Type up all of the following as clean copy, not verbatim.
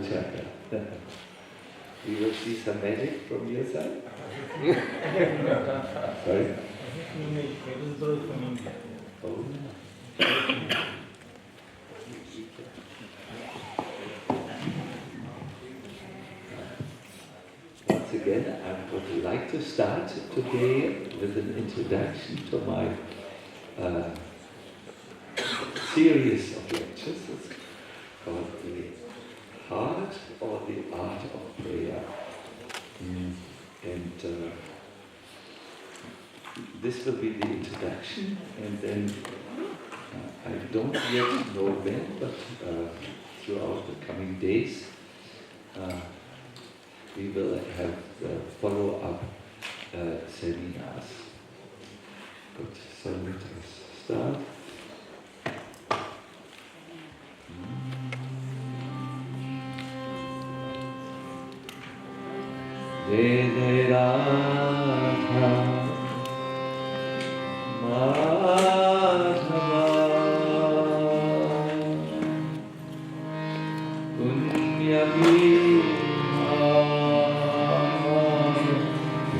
chakra. We will see some magic from your side. Sorry? Oh. Once again, I would like to start today with an introduction to my series of lectures. It's called The Heart or the Art of Prayer. And this will be the introduction, and then I don't yet know when, but throughout the coming days we will have the follow-up seminars. Good, so let us start. Vedayatha Madhava Punyabhima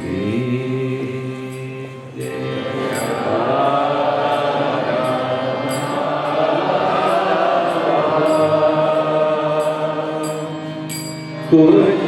Vidayatha Punyabhima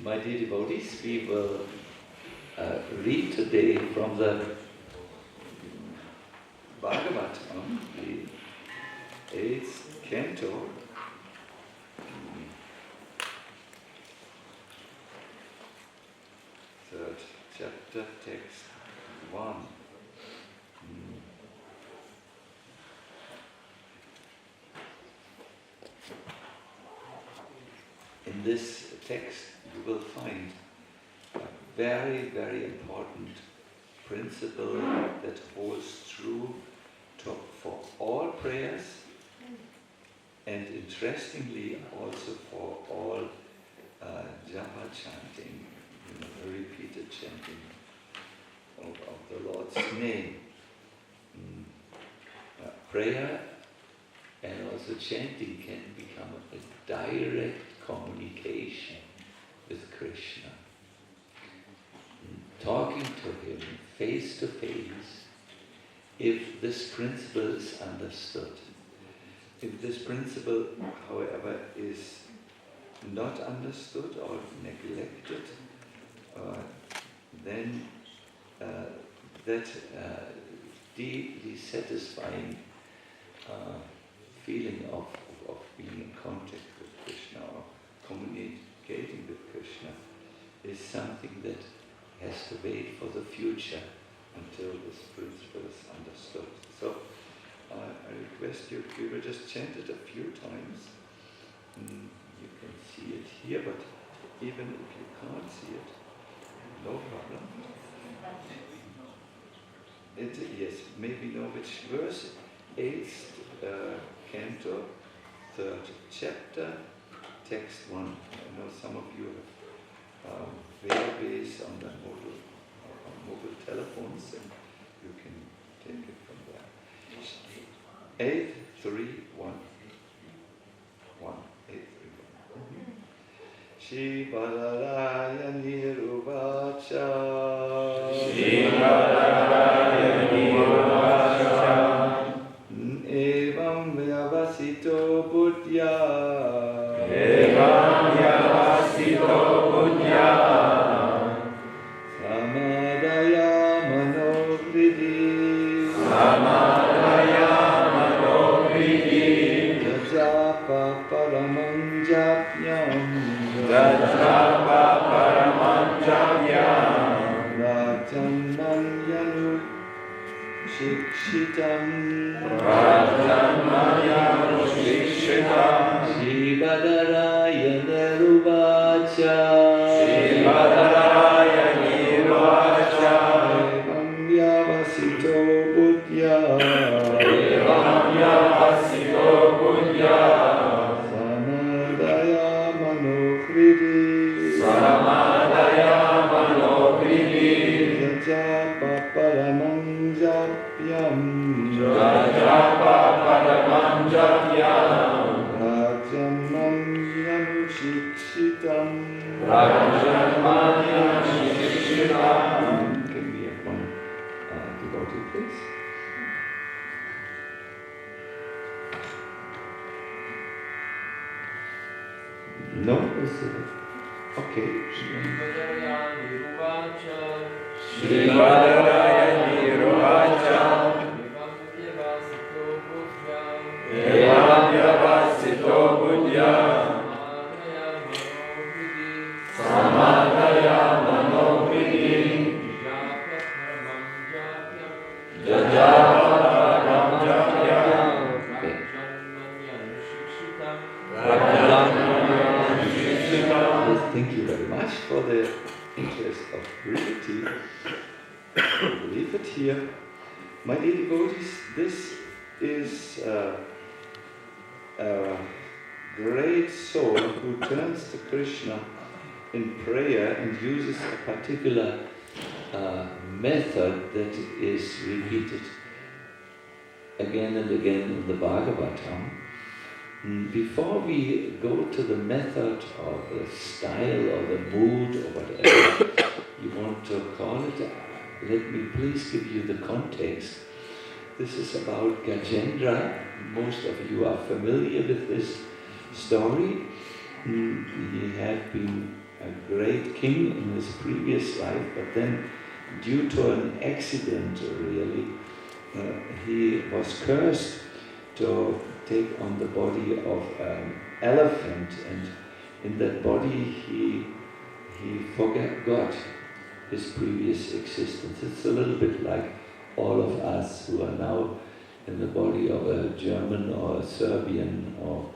My dear devotees, we will read today from the Bhagavatam, the 8th canto, 3rd chapter, text 1. In this text you will find a very, very important principle that holds true for all prayers and interestingly also for all japa chanting, repeated chanting of the Lord's name. Prayer and also chanting can become a direct communication with Krishna. Talking to him face to face, if this principle is understood. If this principle, however, is not understood or neglected, then that deeply satisfying feeling of being in contact with Krishna or communicating with Krishna is something that has to wait for the future until this principle is understood. So I request you, we will just chant it a few times. You can see it here, but even if you can't see it, no problem. Yes, maybe know which verse. 8th canto, 3rd chapter, text 1. I know some of you have database on the mobile telephones, and you can take it from there. 8.3.1. 8.3.1. Shri Balaraya Niruvacha. Shri Balaraya Niruvacha. Evam Vyavasito Buddhya. Evam Vyavasito Buddhya. Samadaya Manovridi. Samadaya Manovridi. Jajapa Paramam Japyam. Jajapa Paramam Japyam. Rajanam Yanu Shikshitam. Rajanam Yanu Shikshitam. Shivadaraya Neruvacha. Shivadaraya Neruvacha. Evam Vyavasito Buddhya. Evam Vyavasito Buddhya. Samadaya Manohridi. Samadaya Manohridi. Jajapa Paramam Japyam. Jajapa Paramam Japyam. Rajanam Yanu Shikshitam. Rajanam Yanu Shikshitam. Can we have one devotee, please? No? Is it? Okay. Shrivadaraya Niruvacha. Shrivadaraya Niruvacha. Evam Vyavasito Buddhya. Samadaya Manovridi. Jajapa Paramam Japyam. Thank you very much for the interest of brevity. We'll leave it here. My dear devotees, this is a great soul who turns to Krishna in prayer and uses a particular method that is repeated again and again in the Bhagavatam. Before we go to the method or the style or the mood or whatever you want to call it, let me please give you the context. This is about Gajendra. Most of you are familiar with this story. He had been a great king in his previous life, but then due to an accident really, he was cursed to take on the body of an elephant, and in that body he forgot his previous existence. It's a little bit like all of us who are now in the body of a German or a Serbian or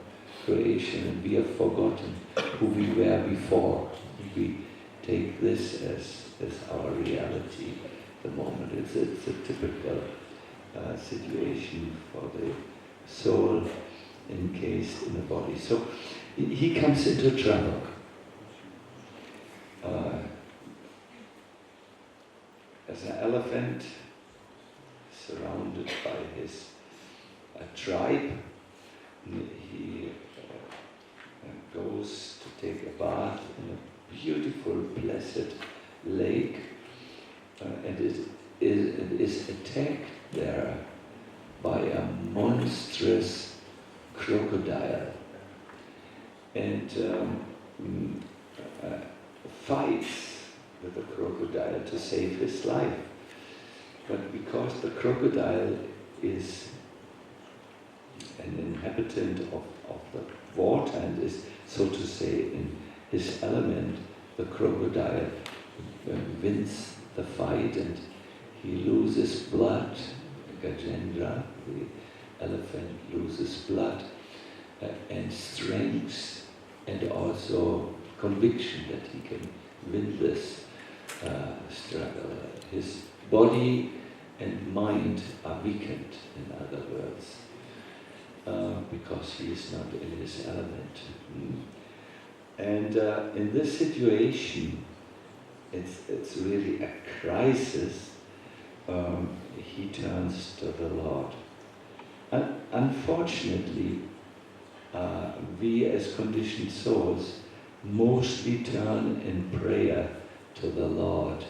Croatian, and we have forgotten who we were before. We take this as our reality at the moment. It's a typical situation for the soul encased in the body. So he comes into trouble. As an elephant, surrounded by his tribe, he goes to take a bath in a beautiful, blessed lake, and it is attacked there by a monstrous crocodile, and fights with the crocodile to save his life. But because the crocodile is an inhabitant of the water and is, so to say, in his element, the crocodile wins the fight and he loses blood. Gajendra, the elephant, loses blood and strength and also conviction that he can win this struggle. His body and mind are weakened, in other words, because he is not in his element. And in this situation, it's really a crisis. He turns to the Lord. Unfortunately, we as conditioned souls mostly turn in prayer to the Lord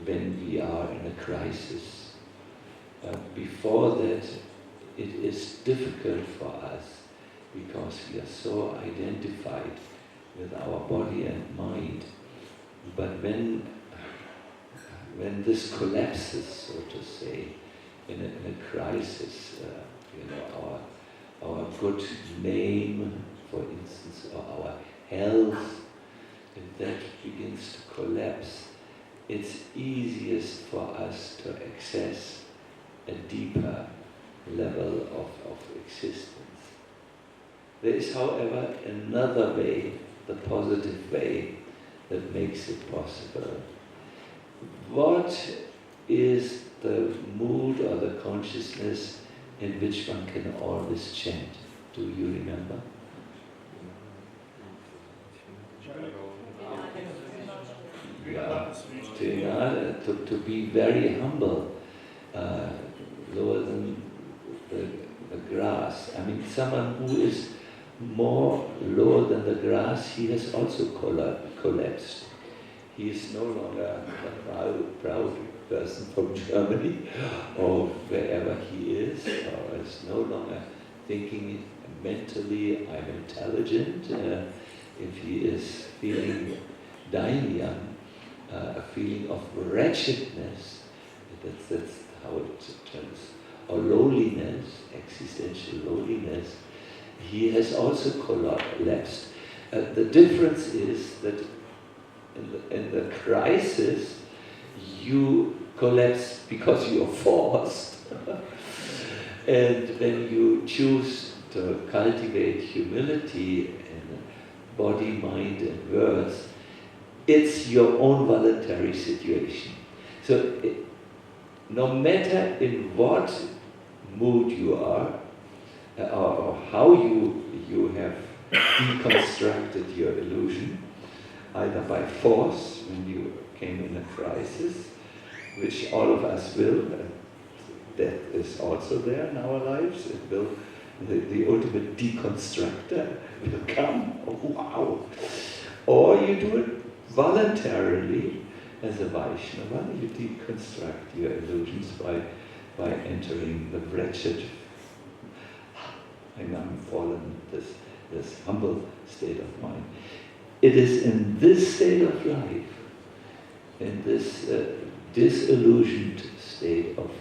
when we are in a crisis. Before that, it is difficult for us because we are so identified with our body and mind. But when this collapses, so to say, in a crisis, our good name, for instance, or our health, if that begins to collapse, it's easiest for us to access a deeper level of existence. There is, however, another way, the positive way, that makes it possible. What is the mood or the consciousness in which one can always chant? Do you remember? To be very humble, lower than the grass. I mean, someone who is more lower than the grass, he has also collapsed. He is no longer a proud person from Germany or wherever he is, or is no longer thinking mentally, I'm intelligent. If he is feeling daimyam, a feeling of wretchedness, that's how it turns, or lowliness, existential lowliness, he has also collapsed. The difference is that in the crisis, you collapse because you are forced. And when you choose to cultivate humility in body, mind, and words, it's your own voluntary situation. So no matter in what mood you are, or how you have deconstructed your illusion, either by force when you came in a crisis, which all of us will, that is also there in our lives. It will, the ultimate deconstructor will come. Oh, wow! Or you do it voluntarily as a Vaishnava. You deconstruct your illusions by entering the wretched, I'm fallen, this humble state of mind. it is in this state of life, in this disillusioned state of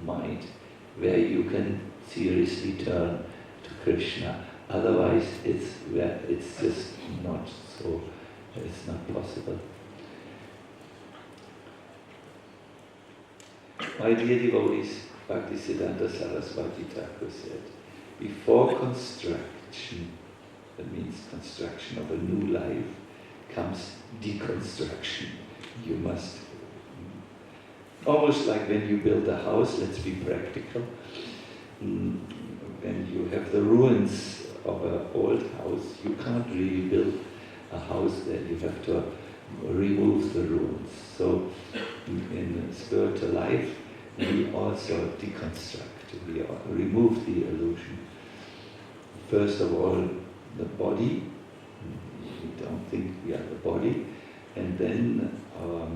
mind, where you can seriously turn to Krishna. Otherwise, it's just not so. It's not possible. My dear devotees, Bhaktisiddhanta Saraswati Thakur said, before construction, that means construction of a new life, comes deconstruction. You must, almost like when you build a house, let's be practical, when you have the ruins of an old house, you can't really build a house there, you have to remove the ruins. So in spiritual life, we also deconstruct, we remove the illusion. First of all, the body, we don't think we are the body, and then our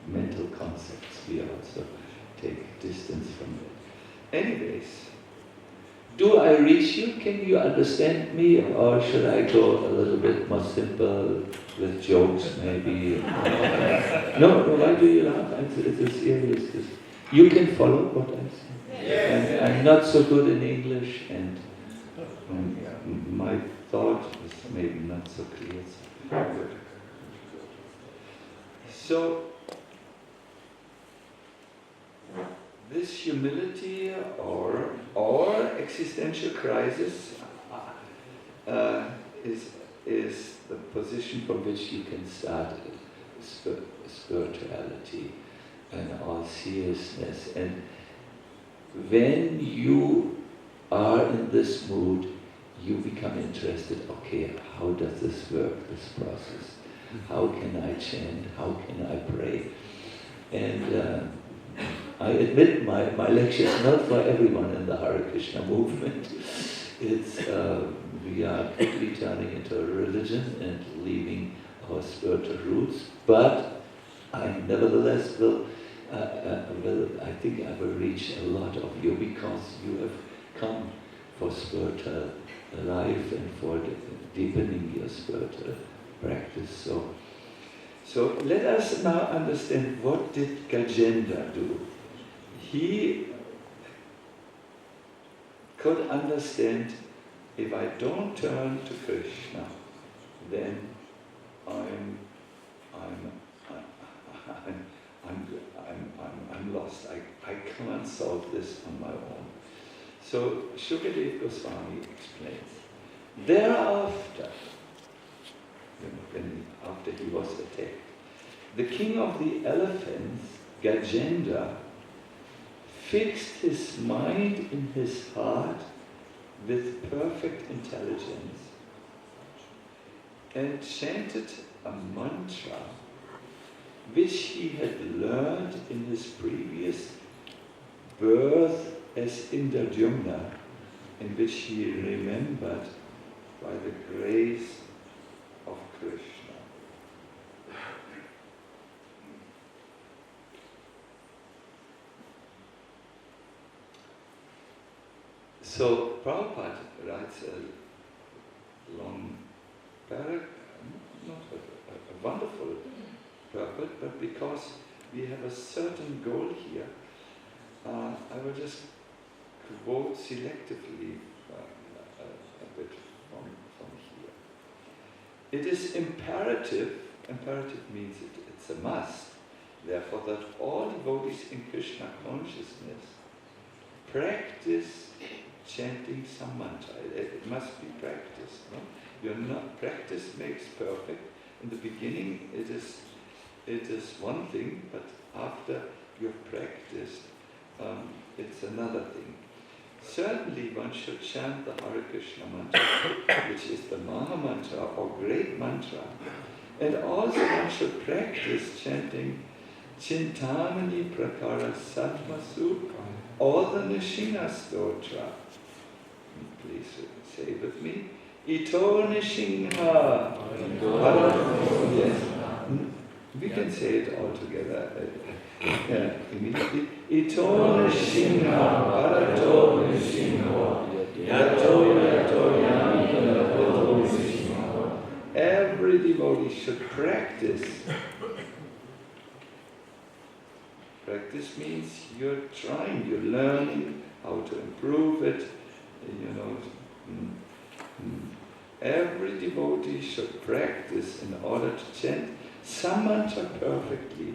mental concepts, we also take distance from it. Anyways, do I reach you? Can you understand me? Or should I go a little bit more simple with jokes maybe? No, why do you laugh? It's serious. You can follow what I say. Yes. I'm not so good in English, and my thought is maybe not so clear. So, this humility or existential crisis is the position from which you can start spirituality and all seriousness. And when you are in this mood, you become interested, okay, how does this work, this process? How can I chant? How can I pray? And I admit my lecture is not for everyone in the Hare Krishna movement. It's we are quickly turning into a religion and leaving our spiritual roots. But I nevertheless I think I will reach a lot of you because you have come for spiritual life and for deepening your spiritual practice. So let us now understand, what did Gajendra do? He could understand, if I don't turn to Krishna, then I'm lost. I can't solve this on my own. So Shukadev Goswami explains. Thereafter, after he was attacked, the king of the elephants, Gajendra, fixed his mind in his heart with perfect intelligence and chanted a mantra which he had learned in his previous birth as Indradyumna, in which he remembered by the grace of Krishna. So Prabhupada writes a long paragraph, not a wonderful purport, but because we have a certain goal here, I will just quote selectively a bit from here. It is imperative means it's a must, therefore, that all devotees in Krishna consciousness practice chanting some mantra. It must be practiced. No? Practice makes perfect. In the beginning it is one thing, but after you've practiced, it's another thing. Certainly one should chant the Hare Krishna mantra, which is the Maha Mantra or great mantra. And also one should practice chanting Chintamani Prakara Sattvasu or the Nishina Stotra. Please say with me. Ito Nishinha. Yes. We can say it all together immediately. Ito Nishinha. Parato Nishinha. Yato Yato Yami. should practice. Practice means you're trying, you're learning how to improve it. Every devotee should practice in order to chant some mantra perfectly,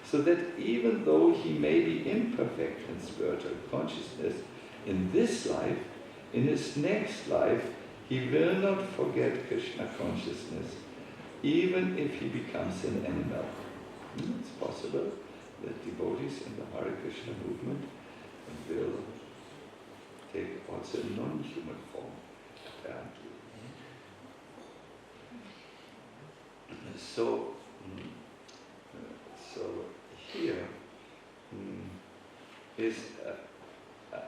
so that even though he may be imperfect in spiritual consciousness in this life, in his next life, he will not forget Krishna consciousness, even if he becomes an animal. It's possible that devotees in the Hare Krishna movement will take also a non-human form, apparently. So here is a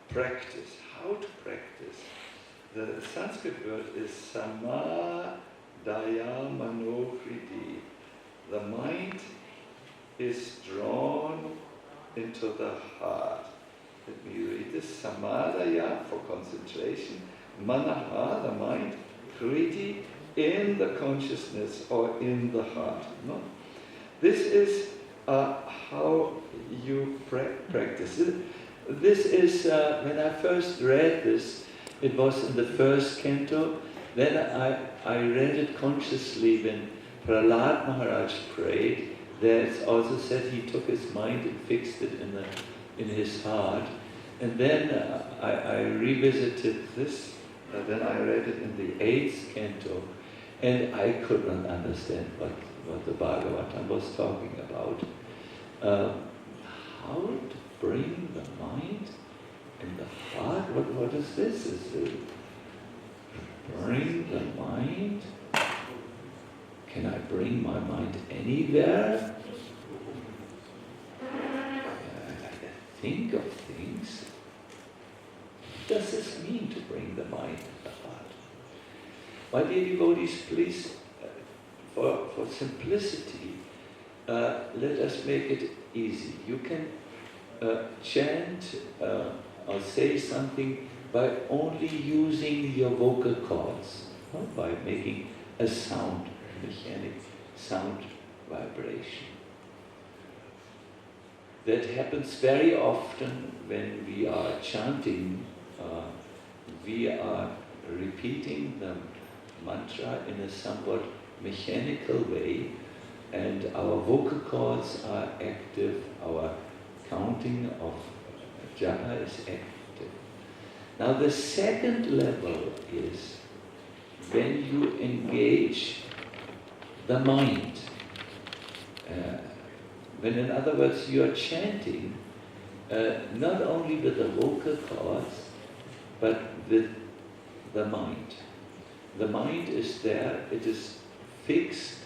practice. How to practice? The Sanskrit word is samadaya manohriti. The mind is drawn into the heart. Let me read this. Samadaya for concentration, manaha, the mind, hriti, in the consciousness or in the heart. No? This is how you practice it. This is, when I first read this, it was in the first canto. Then I read it consciously when Prahlad Maharaj prayed. There it's also said he took his mind and fixed it in his heart. And then I revisited this. Then I read it in the 8th canto. And I could not understand what the Bhagavatam was talking about. How to bring the mind and the heart? What is this? Bring the mind? Can I bring my mind anywhere? Think of things. What does this mean to bring the mind and the heart? My dear devotees, please, for simplicity, let us make it easy. You can chant or say something by only using your vocal cords, by making a sound, mechanic sound vibration. That happens very often when we are chanting. We are repeating the mantra in a somewhat mechanical way, and our vocal cords are active, our counting of japa is active. Now the second level is when you engage the mind. When, in other words, you are chanting not only with the vocal cords, but with the mind. The mind is there, it is fixed,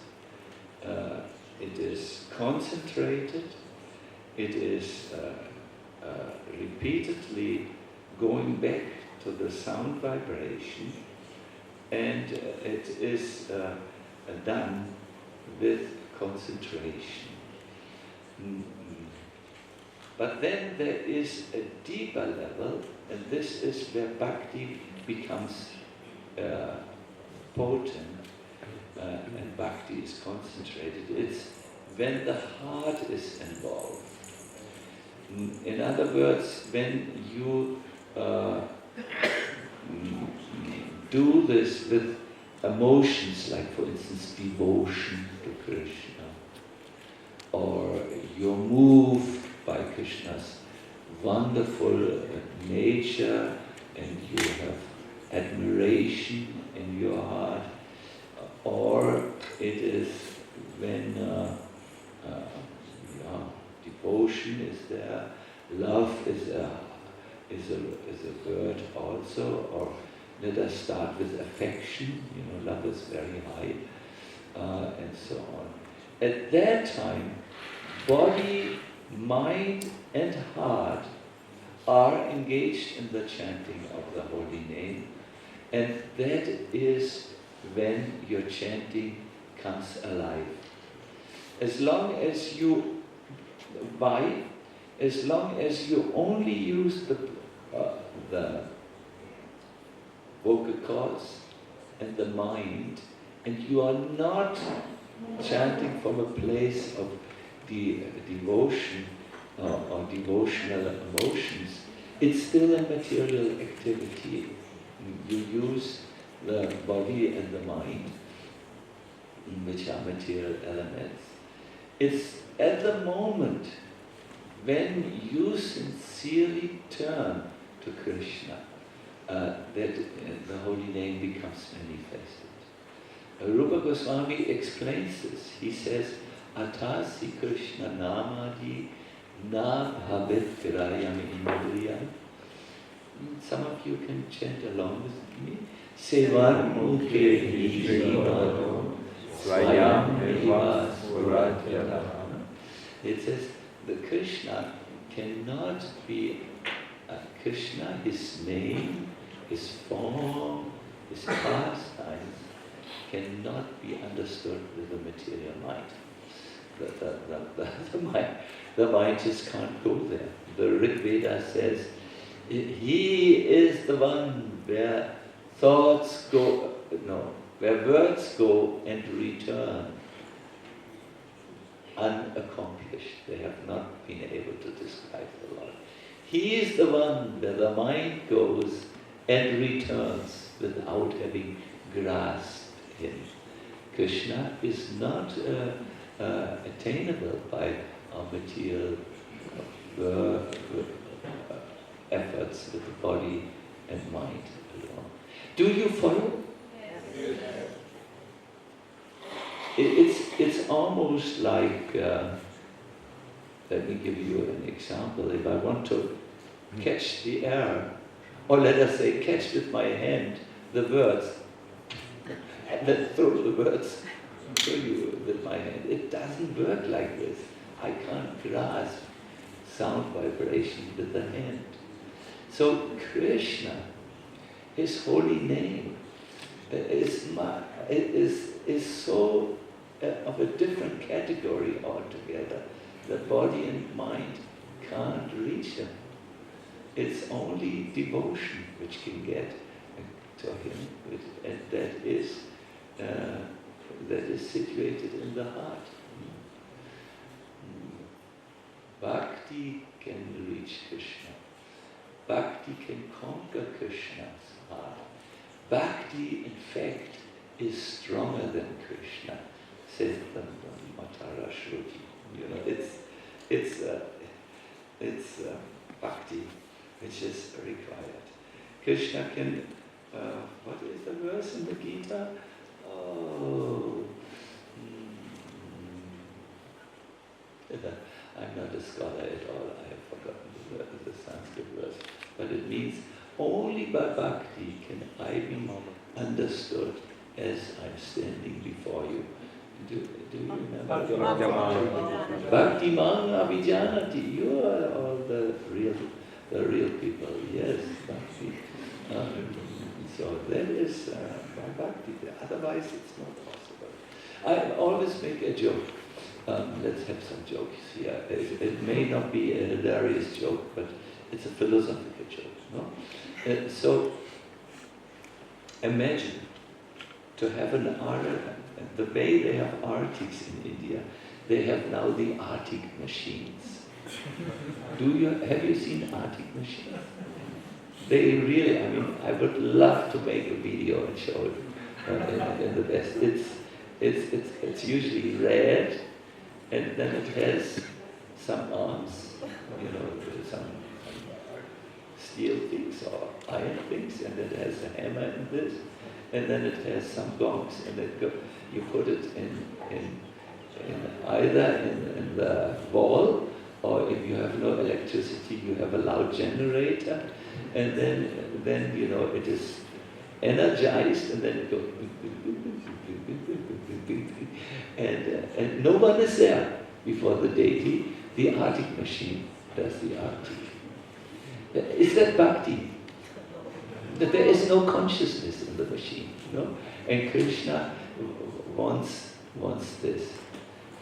it is concentrated, it is repeatedly going back to the sound vibration, and it is done with concentration. But then there is a deeper level, and this is where bhakti becomes potent, and bhakti is concentrated. It's when the heart is involved. In other words, when you do this with emotions, like for instance devotion to Krishna, or you're moved by Krishna's wonderful nature, and you have admiration in your heart, or it is when devotion is there, love is a word also, or let us start with affection, love is very high, and so on. At that time, body, mind and heart are engaged in the chanting of the holy name, and that is when your chanting comes alive. As long as you only use the vocal cords and the mind, and you are not chanting from a place of devotion or devotional emotions, it's still a material activity. You use the body and the mind, which are material elements. It's at the moment when you sincerely turn to Krishna that the holy name becomes manifested. Rupa Goswami explains this. He says, Atasi Krishna Namadi Na Bhavit Virayam Indriyam. Some of you can chant along with me. Sevan Mukhe Hijivado Swayam Eva Suratyadam. It says, the Krishna cannot be Krishna, his name, his form, his pastimes cannot be understood with the material mind. The mind just can't go there. The Rig Veda says, he is the one where thoughts go, where words go and return unaccomplished. They have not been able to describe the Lord. He is the one where the mind goes and returns without having grasped him. Krishna is not attainable by our material efforts with the body and mind alone. Do you follow? Yes. It's almost like, let me give you an example. If I want to catch the air, or let us say catch with my hand the words, and then throw the words to you with my hand. It doesn't work like this. I can't grasp sound vibration with the hand. So Krishna, his holy name, is so of a different category altogether. The body and mind can't reach him. It's only devotion which can get to him, and that is situated in the heart. Bhakti can reach Krishna. Bhakti can conquer Krishna's heart. Bhakti, in fact, is stronger than Krishna, says the Matara Shruti. It's bhakti which is required. Krishna can, what is the verse in the Gita? I'm not a scholar at all, I have forgotten the Sanskrit verse, but it means only by bhakti can I be understood as I'm standing before you. Do you remember? Bhakti man abhijanati. You are all the real people. Yes, bhakti. So that is by bhakti. Otherwise, it's not possible. I always make a joke. Let's have some jokes here. It may not be a hilarious joke, but it's a philosophical joke. No? So imagine to have an the way they have Arctics in India, they have now the Arctic machines. Have you seen Arctic machines? They really, I would love to make a video and show it in the best. It's usually red, and then it has some arms, some steel things or iron things, and it has a hammer in this, and then it has some gongs, and you put it in either in the wall, or if you have no electricity, you have a loud generator, and then it is energized, and then it goes, and no one is there before the deity. The Arctic machine does the Arctic. Is that bhakti? That there is no consciousness in the machine, And Krishna wants this.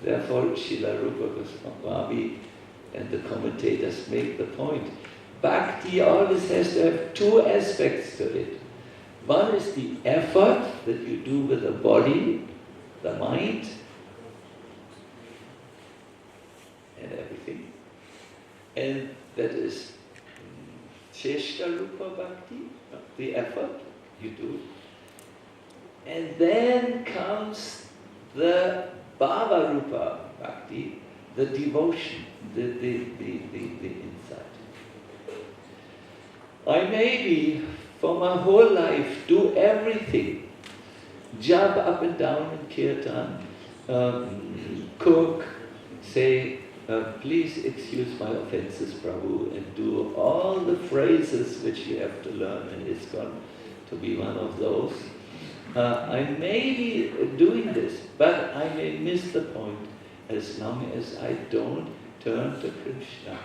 Therefore, Srila Rupa Goswami and the commentators make the point. Bhakti always has to have two aspects to it. One is the effort that you do with the body, the mind, And that is Cheshta Rupa Bhakti, the effort you do. And then comes the Bhava Rupa Bhakti, the devotion, the insight. I maybe for my whole life do everything, jump up and down in kirtan, cook, say, please excuse my offenses, Prabhu, and do all the phrases which you have to learn in ISKCON to be one of those. I may be doing this, but I may miss the point as long as I don't turn to Krishna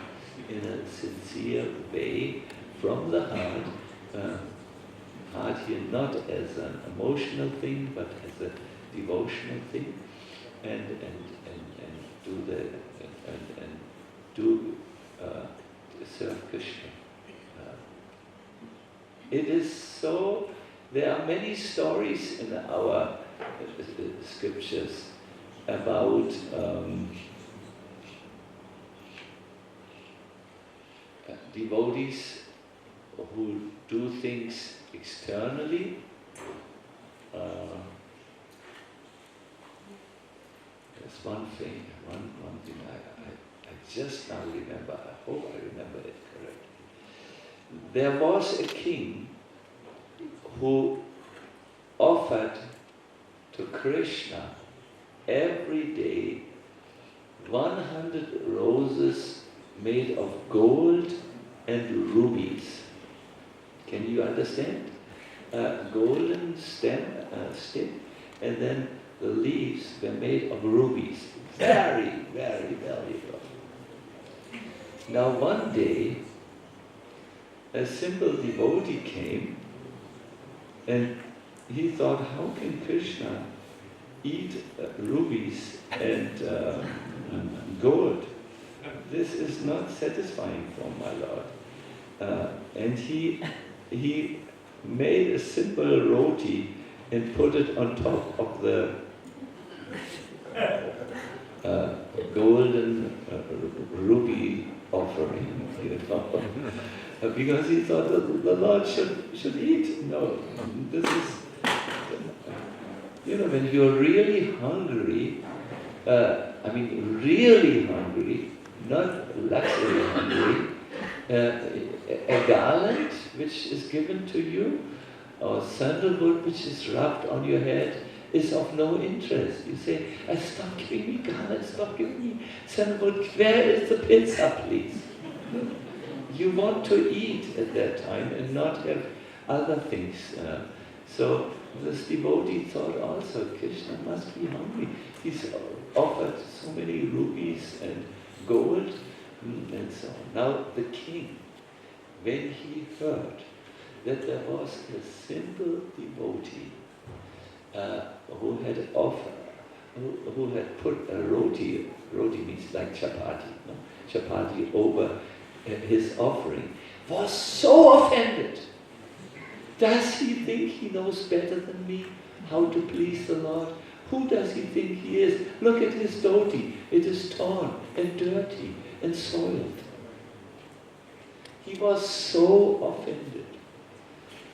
in a sincere way from the heart. Heart here not as an emotional thing, but as a devotional thing, and serve Krishna. It is so. There are many stories in our scriptures about devotees who do things externally. There's one thing I just now remember. I hope I remember it correctly. There was a king who offered to Krishna every day 100 roses made of gold and rubies. Can you understand? Golden stem, and then the leaves were made of rubies. Very, very valuable. Now one day, a simple devotee came, and he thought, how can Krishna eat rubies and gold? This is not satisfying for my Lord. And he made a simple roti and put it on top of the golden ruby offering, because he thought that the Lord should eat. No, this is, when you're really hungry, really hungry, not luxury hungry, a garland which is given to you, or sandalwood which is rubbed on your head, is of no interest. You say, stop giving me garland, stop giving me sandalwood, where is the pizza, please? You want to eat at that time and not have other things. So this devotee thought also, Krishna must be hungry. He's offered so many rubies and gold and so on. Now the king, when he heard that there was a simple devotee who had offered, who had put a roti means like chapati, no? Chapati over his offering, was so offended. Does he think he knows better than me how to please the Lord? Who does he think he is? Look at his dhoti. It is torn and dirty and soiled. He was so offended.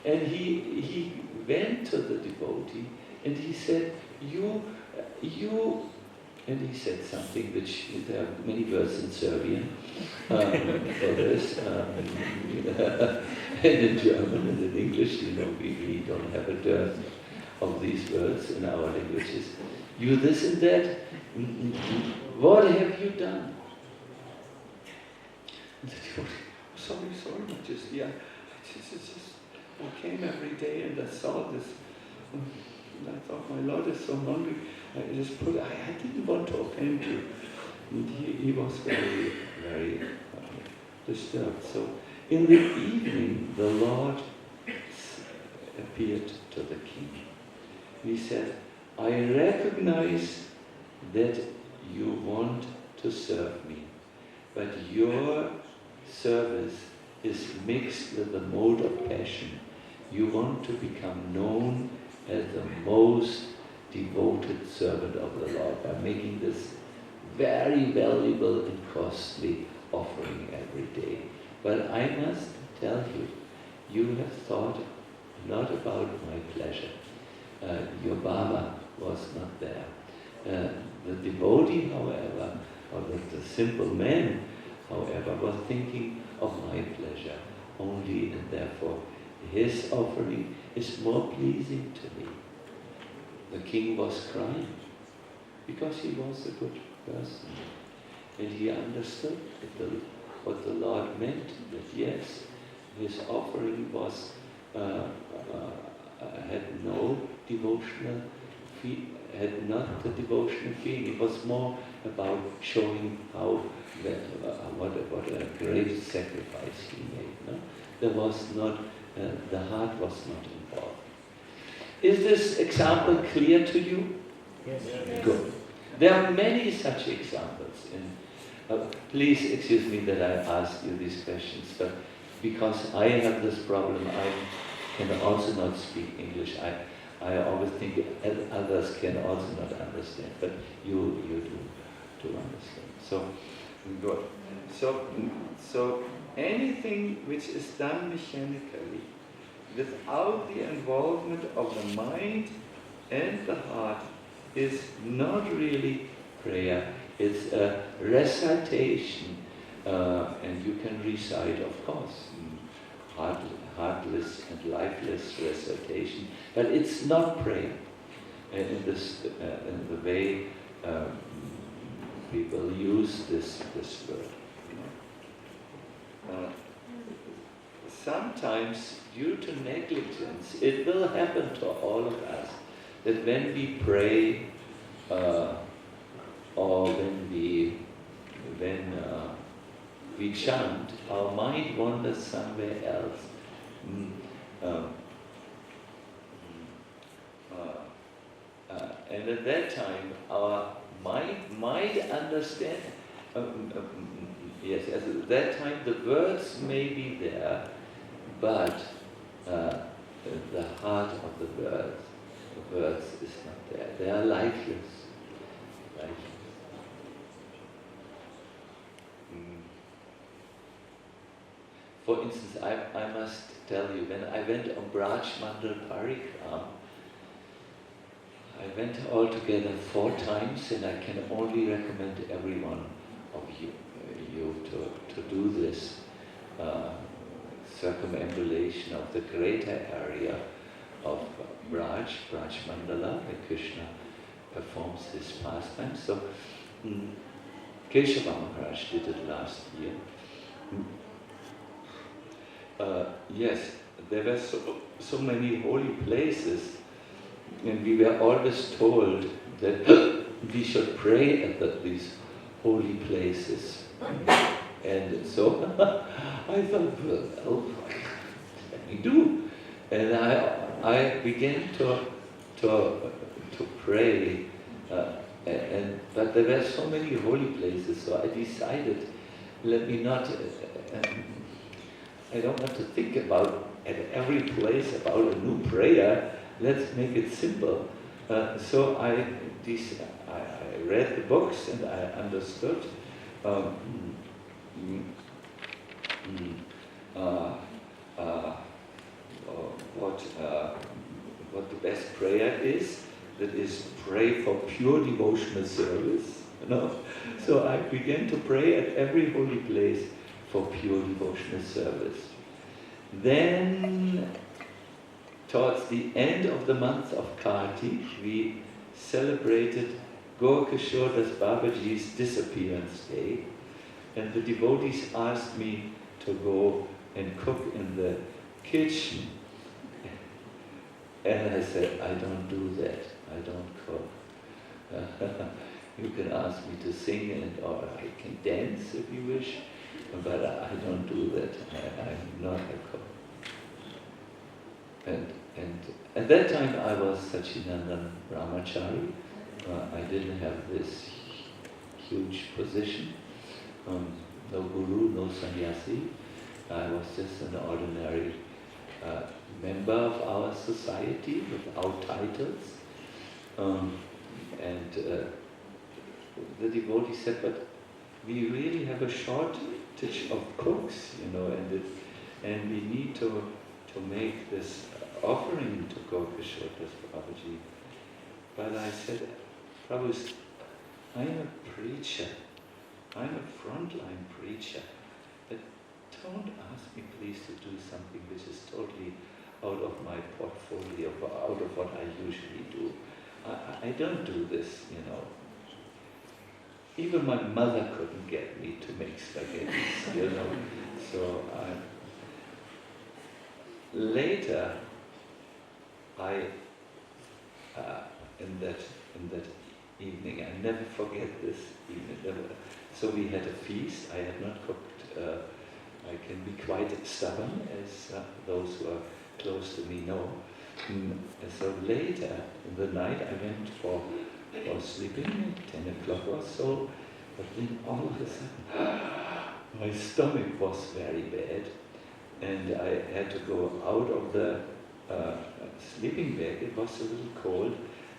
And he went to the devotee and he said, you, and he said something which, there are many words in Serbian for this, and in German and in English, we don't have a dearth of these words in our languages. You this and that, what have you done? And the devotee, sorry, Majesty, I came every day and I saw this. And I thought, my Lord is so hungry. I didn't want to offend you. And he was very, very disturbed. So in the evening, the Lord appeared to the king. He said, I recognize that you want to serve me, but your service is mixed with the mode of passion. You want to become known as the most devoted servant of the Lord by making this very valuable and costly offering every day. But I must tell you, you have thought not about my pleasure. Your Baba was not there. The devotee, however, or the simple man, however, was thinking of my pleasure only, and therefore his offering is more pleasing to me. The king was crying because he was a good person, and he understood what the Lord meant, that yes, his offering was had no devotional had not the devotional feeling. It was more about showing how what a great sacrifice he made. No? There was not the heart was not involved. Is this example clear to you? Yes. Good. There are many such examples. Please excuse me that I ask you these questions, but because I have this problem, I can also not speak English. I always think others can also not understand, but you do understand. So, good. So anything which is done mechanically, without the involvement of the mind and the heart, is not really prayer. It's a recitation, and you can recite, of course, heartless and lifeless recitation, but it's not prayer in the way people use this word. Sometimes, due to negligence, it will happen to all of us that when we pray or when we chant, our mind wanders somewhere else. And at that time, our mind might understand. Yes, at that time the words may be there, but the heart of the words is not there. They are lifeless. For instance, I must tell you, when I went on Braj Mandal Parikram, I went altogether 4 times, and I can only recommend every one of you to do this circumambulation of the greater area of Braj Mandala, where Krishna performs his pastime. So Keshava Maharaj did it last year. Yes, there were so many holy places, and we were always told that we should pray at these holy places. And so I thought, well, what can we do? And I began to pray, but there were so many holy places, so I decided, let me not. I don't want to think about at every place about a new prayer. Let's make it simple. So I read the books and I understood what the best prayer is. That is, pray for pure devotional service. So I began to pray at every holy place for pure devotional service. Then, towards the end of the month of Kartik, we celebrated Gaur-Kishore Das Babaji's disappearance day, and the devotees asked me to go and cook in the kitchen. And I said, I don't do that, I don't cook. You can ask me to sing or I can dance if you wish, but I don't do that. I'm not a cook. And at that time I was Sacinandana Brahmachari. I didn't have this huge position. No guru, no sannyasi. I was just an ordinary member of our society without titles. The devotee said, but we really have a short of cooks, and we need to make this offering to Gopishwatas Babaji. But I said, Prabhu, I'm a preacher. I'm a frontline preacher. But don't ask me please to do something which is totally out of my portfolio, out of what I usually do. I don't do this, Even my mother couldn't get me to make spaghetti, So later, in that evening, I never forget this evening. So we had a feast. I had not cooked. I can be quite stubborn, as those who are close to me know. So later in the night, I went for sleeping at 10 o'clock or so. But then all of a sudden, my stomach was very bad, and I had to go out of the sleeping bag. It was a little cold,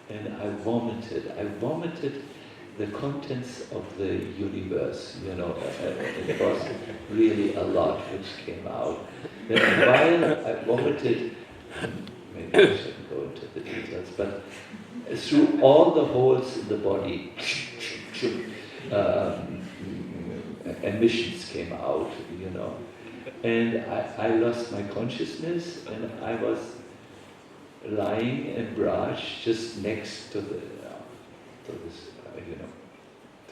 and I vomited. I vomited the contents of the universe, it was really a lot which came out. Then while I vomited, maybe I shouldn't go into the details, but through all the holes in the body, emissions came out, And I lost my consciousness, and I was lying in Braj just next to this,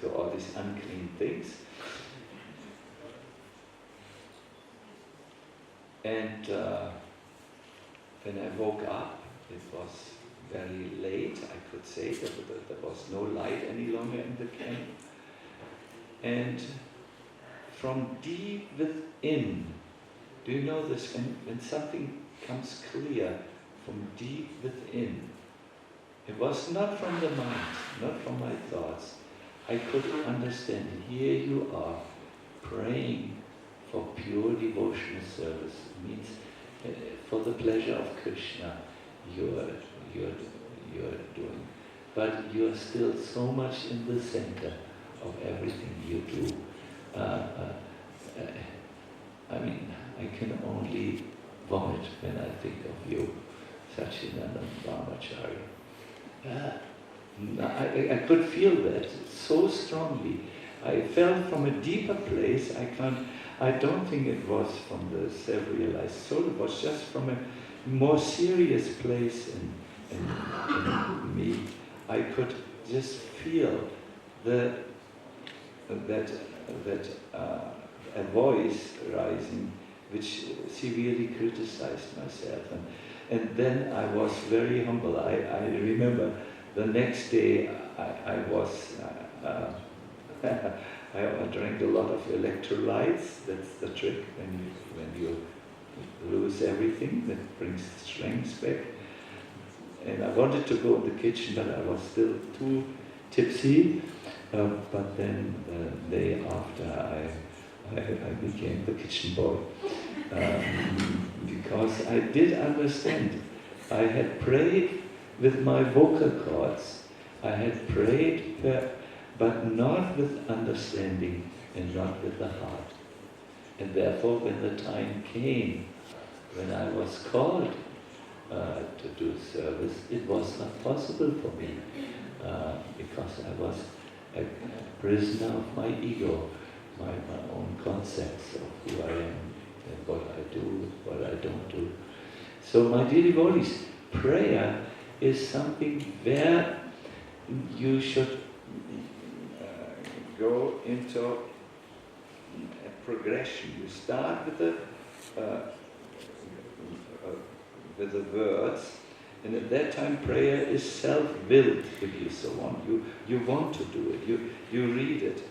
to all these unclean things. And when I woke up, it was very late, I could say, that there was no light any longer in the camp. And from deep within, do you know this, when something comes clear from deep within, it was not from the mind, not from my thoughts. I could understand, here you are, praying for pure devotional service. It means for the pleasure of Krishna, you're doing. But you're still so much in the center of everything you do. I can only vomit when I think of you, Sacinandana Brahmachari. I could feel that so strongly. I felt from a deeper place. I don't think it was from the self-realized soul. It was just from a more serious place in me. I could just feel that a voice rising, which severely criticized myself. And then I was very humble. I remember the next day I drank a lot of electrolytes. That's the trick when you lose everything, that brings strength back. And I wanted to go in the kitchen, but I was still too tipsy. But then the day after I became the kitchen boy. Because I did understand. I had prayed with my vocal cords. I had prayed, but not with understanding and not with the heart. And therefore, when the time came, when I was called to do service, it was not possible for me because I was a prisoner of my ego, my own concepts of who I am and what I do, what I don't do. So my dear devotees, prayer is something where you should go into a progression. You start with the words, and at that time prayer is self-willed, if you so want. You want to do it, you read it.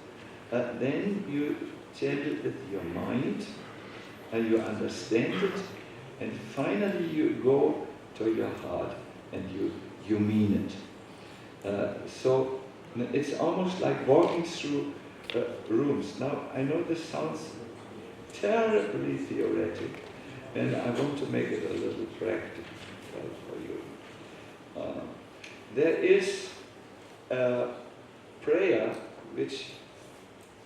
Then you chant it with your mind, and you understand it, and finally you go to your heart and you mean it. So it's almost like walking through rooms. Now I know this sounds terribly theoretic, and I want to make it a little practical for you. There is a prayer which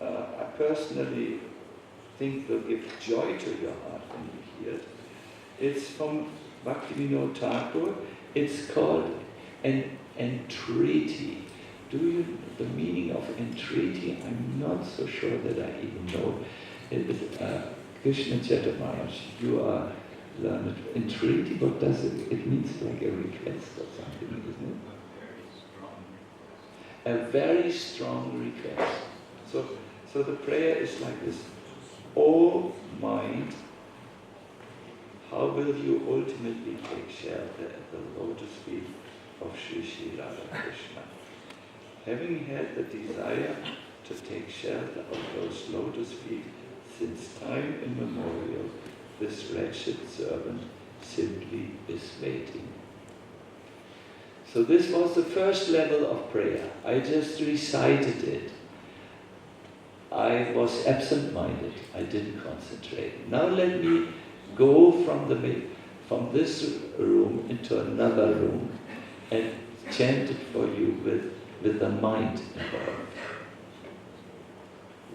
I personally think will give joy to your heart when you hear it. It's from Bhaktivinoda Thakur. It's called an entreaty. Do you know the meaning of entreaty? I'm not so sure that I even know. It is Krishna Chaitanya Maharaj. You are learned. Entreaty, what does it? It means like a request or something, isn't it? A very strong request. So the prayer is like this. O mind, how will you ultimately take shelter at the lotus feet of Sri Radha Krishna? Having had the desire to take shelter of those lotus feet since time immemorial, this wretched servant simply is waiting. So this was the first level of prayer. I just recited it. I was absent-minded. I didn't concentrate. Now let me go from this room into another room and chant it for you with the mind involved.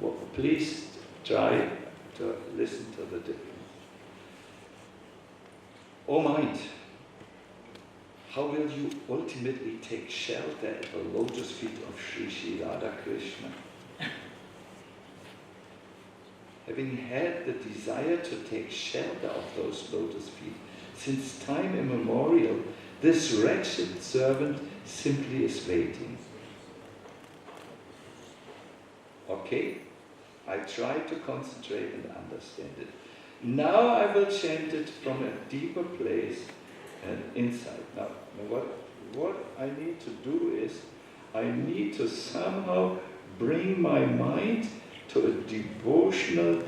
Well, please try to listen to the difference. O mind, how will you ultimately take shelter at the lotus feet of Sri Radha Krishna? Having had the desire to take shelter of those lotus feet since time immemorial, this wretched servant simply is waiting. Okay, I try to concentrate and understand it. Now I will chant it from a deeper place and insight. Now what I need to do is, I need to somehow bring my mind to a devotional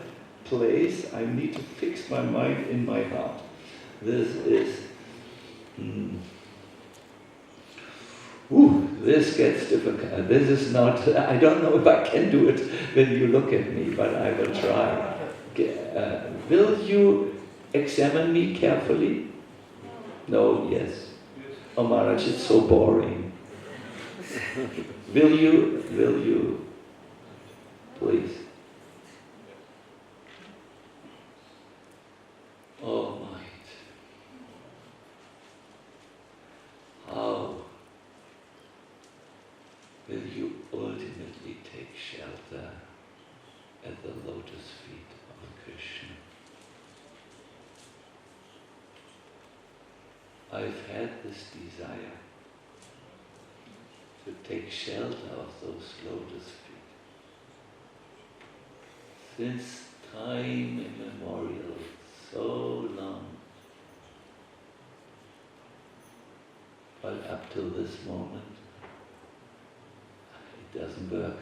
place. I need to fix my mind in my heart. This is, this gets difficult. This is not, I don't know if I can do it when you look at me, but I will try. Will you examine me carefully? No, yes. Oh Maharaj, it's so boring. Will you, please? Oh mind, how will you ultimately take shelter at the lotus feet of Krishna? I've had this desire to take shelter of those lotus feet since time immemorial, so long. But up till this moment, it doesn't work.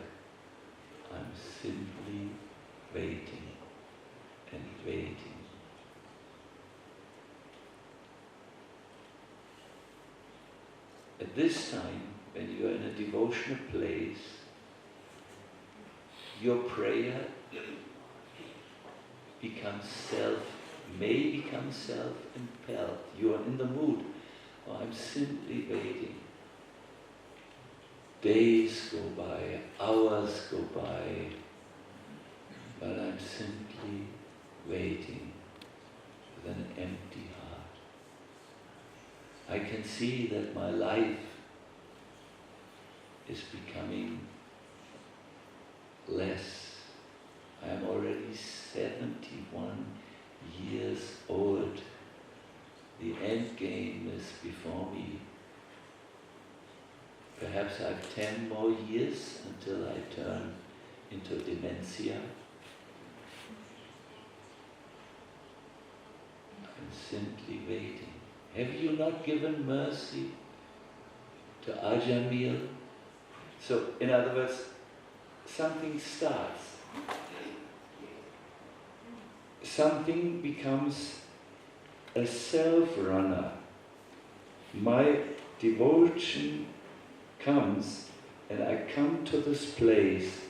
I'm simply waiting and waiting. At this time, when you are in a devotional place, your prayer may become self-impelled. You are in the mood, oh, I'm simply waiting. Days go by, hours go by, but I'm simply waiting with an empty heart. I can see that my life is becoming less. I am already 71 years old. The end game is before me. Perhaps I have 10 more years until I turn into dementia. I'm simply waiting. Have you not given mercy to Ajamil? So, in other words, something starts. Something becomes a self-runner. My devotion comes, and I come to this place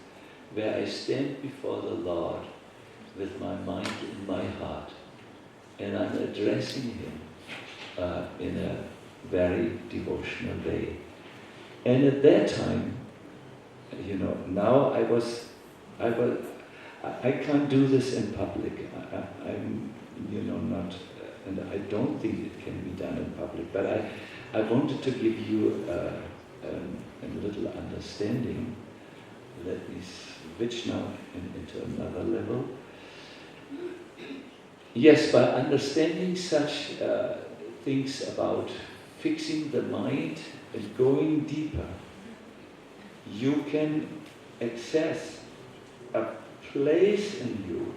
where I stand before the Lord with my mind in my heart, and I'm addressing Him in a very devotional way. And at that time, now I can't do this in public. I'm, not, and I don't think it can be done in public. But I wanted to give you a little understanding. Let me switch now into another level. Yes, by understanding such things about fixing the mind and going deeper, you can access a place in you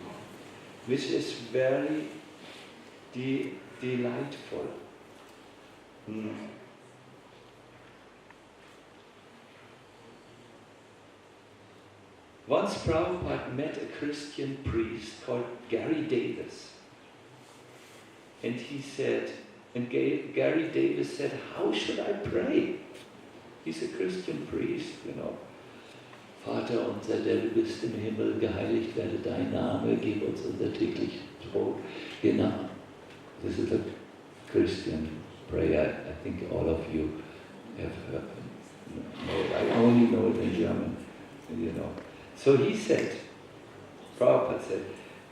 which is very delightful. Once Prabhupada met a Christian priest called Gary Davis. And he said, Gary Davis said, how should I pray? He's a Christian priest, Vater unser, der du bist im Himmel, geheiligt werde dein Name, gib uns unser täglich Brot. Genau. This is a Christian prayer. I think all of you have heard it. I only know it in German, So he said, Prabhupada said,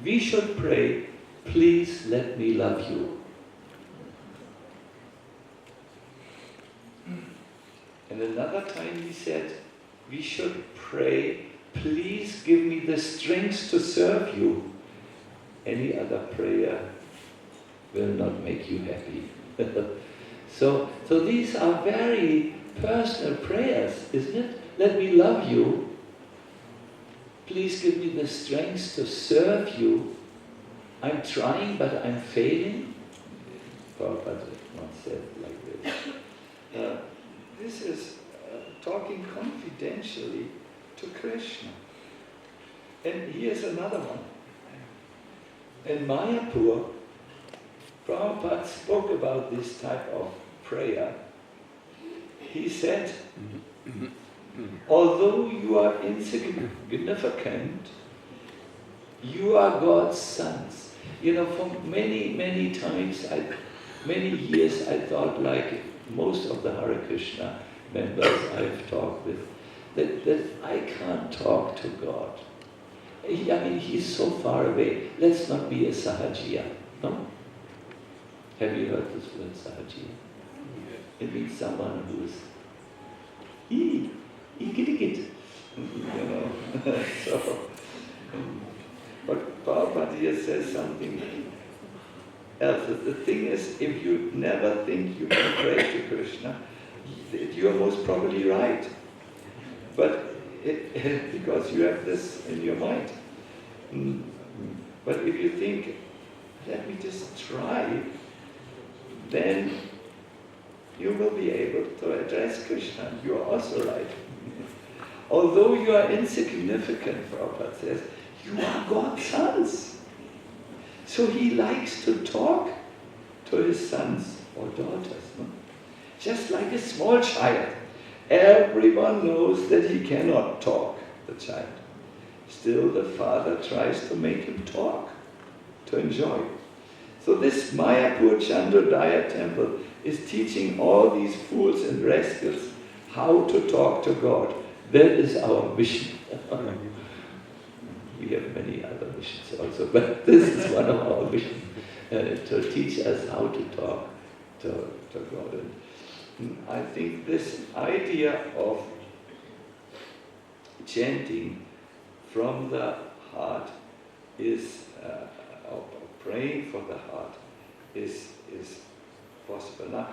we should pray, please let me love you. And another time he said, we should pray, please give me the strength to serve you. Any other prayer will not make you happy. So these are very personal prayers, isn't it? Let me love you. Please give me the strength to serve you. I'm trying, but I'm failing. Prabhupada once said like this. This is talking confidentially to Krishna. And here's another one. In Mayapur, Prabhupada spoke about this type of prayer. He said, although you are insignificant, you are God's sons. For many times, many years, I thought like most of the Hare Krishna members I've talked with, that I can't talk to God. He's so far away. Let's not be a sahajiya, no? Have you heard this word sahajiya? It means someone who's but Prabhupada here says something else. The thing is, if you never think you can pray to Krishna, you're most probably right. But because you have this in your mind. But if you think, let me just try, then you will be able to address Krishna. You are also right. Although you are insignificant, Prabhupada says, you are God's sons. So he likes to talk to his sons or daughters. No? Just like a small child. Everyone knows that he cannot talk, the child. Still the father tries to make him talk, to enjoy. So this Mayapur Chandrodaya temple is teaching all these fools and rascals how to talk to God. That is our mission. We have many other missions also, but this is one of our missions, to teach us how to talk to God. And I think this idea of chanting from the heart is, or praying for the heart is possible.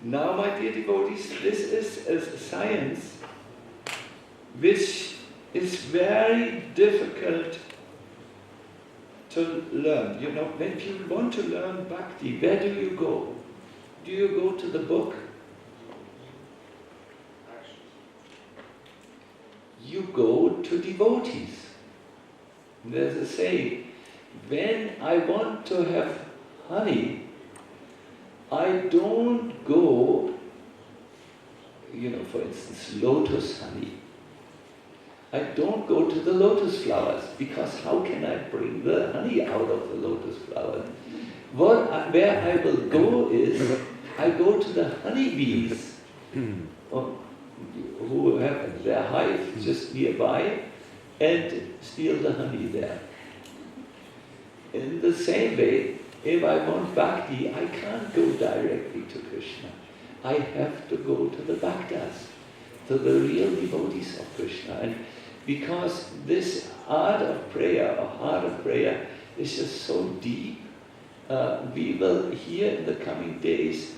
Now, my dear devotees, this is a science which is very difficult to learn. When you want to learn bhakti, where do you go? Do you go to the book? You go to devotees. There's a saying, when I want to have honey, I don't go, for instance, lotus honey. I don't go to the lotus flowers, because how can I bring the honey out of the lotus flowers? Where I will go is, I go to the honeybees, who have their hive just nearby, and steal the honey there. In the same way, if I want bhakti, I can't go directly to Krishna. I have to go to the bhaktas, to the real devotees of Krishna. And because this art of prayer, or heart of prayer, is just so deep, we will hear in the coming days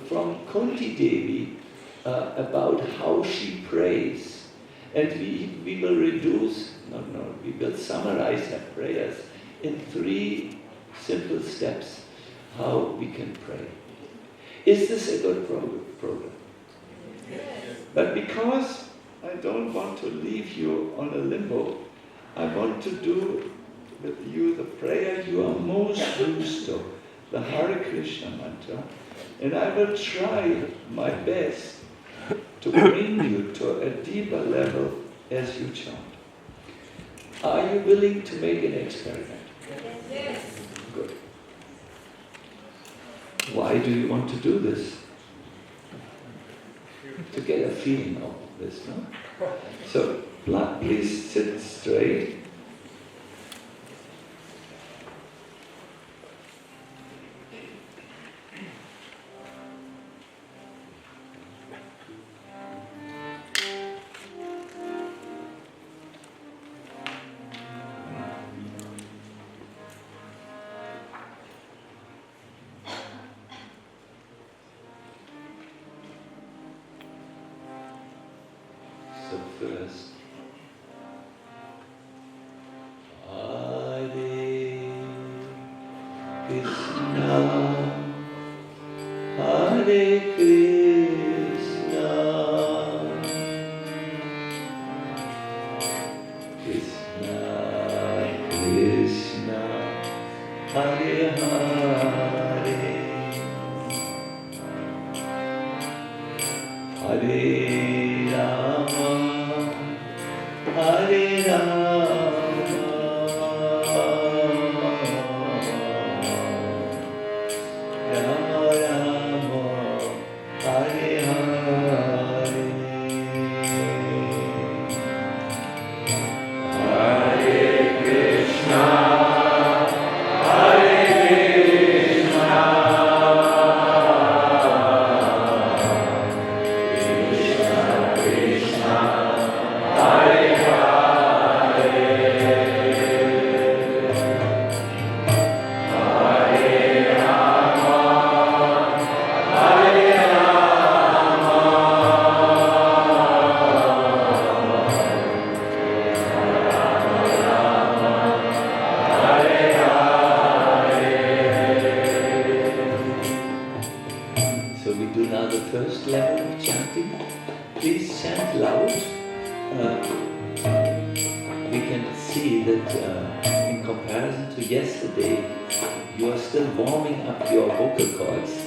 from Kunti Devi about how she prays. And we will we will summarize her prayers in 3 simple steps how we can pray. Is this a good program? Yes. But because I don't want to leave you on a limbo, I want to do with you the prayer you are most used to, the Hare Krishna mantra, and I will try my best to bring you to a deeper level as you chant. Are you willing to make an experiment? Yes. Good. Why do you want to do this? To get a feeling of this, no? So, please sit straight. First, Hare Krishna, Hare Krishna, Krishna Krishna, Hare Hare, Hare Rama, Hare Rama, Rama Rama, Hare Hare, Hare Krishna.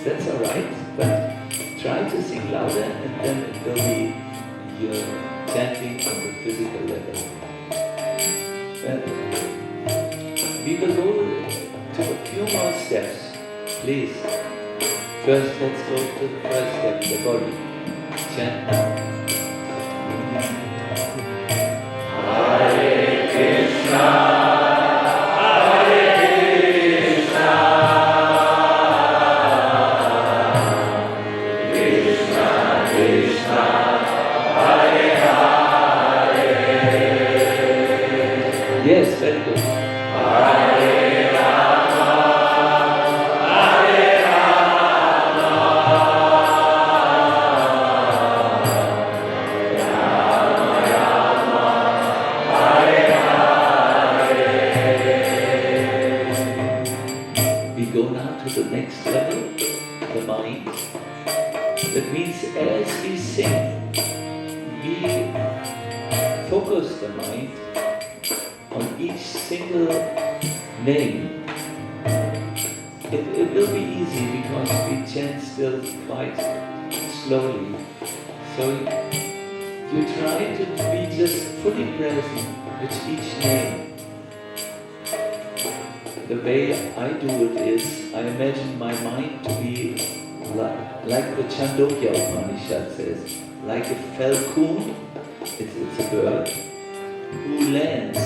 That's all right, but try to sing louder and then it will be your chanting on the physical level. We will go to a few more steps, please. First, let's go to the first step, the body. Chant now. Hare Krishna. Yes, very good. Hare Rama, Hare Rama, Rama Rama, Hare Hare. We go now to the next level, the mind. That means as we sing, we focus the mind on each single name. It will be easy because we chant still quite slowly. So you try to be just fully present with each name. The way I do it is, I imagine my mind to be like the Chandogya Upanishad says, like a falcon, it's a bird, who lands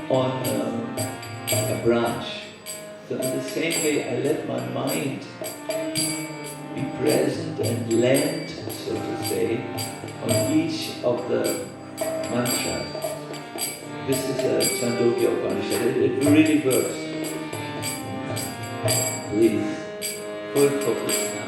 on a branch. So in the same way, I let my mind be present and land, so to say, on each of the mantras. This is a Chandogya Upanishad. It really works. Please, full focus now.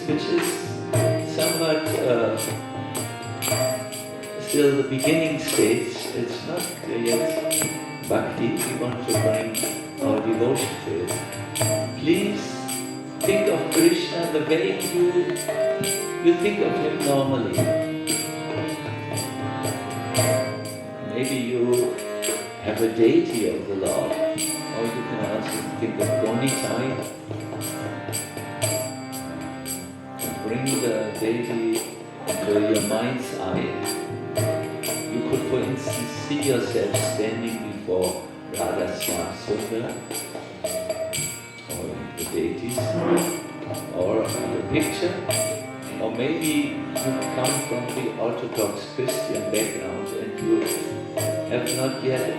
Which is somewhat still the beginning stage. It's not yet bhakti. We want to bring our devotion to it. Please think of Krishna the way you think of him normally. Maybe you have a deity of the Lord, or you can also think of Gonitai. Bring the deity into your mind's eye. You could, for instance, see yourself standing before Radha Sundar, or the deities, or a picture, or maybe you come from the Orthodox Christian background and you have not yet a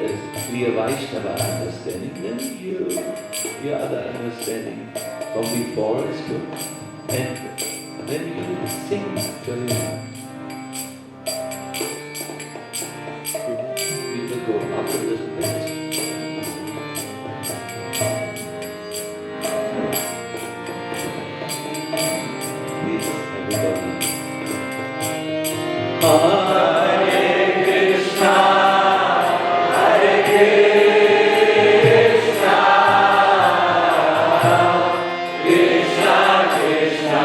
clear Vaishnava understanding, then your other understanding from before is good. And then you sing to him. We will go up a little bit. Please, everybody. Hare Krishna, Hare Krishna, Krishna Krishna.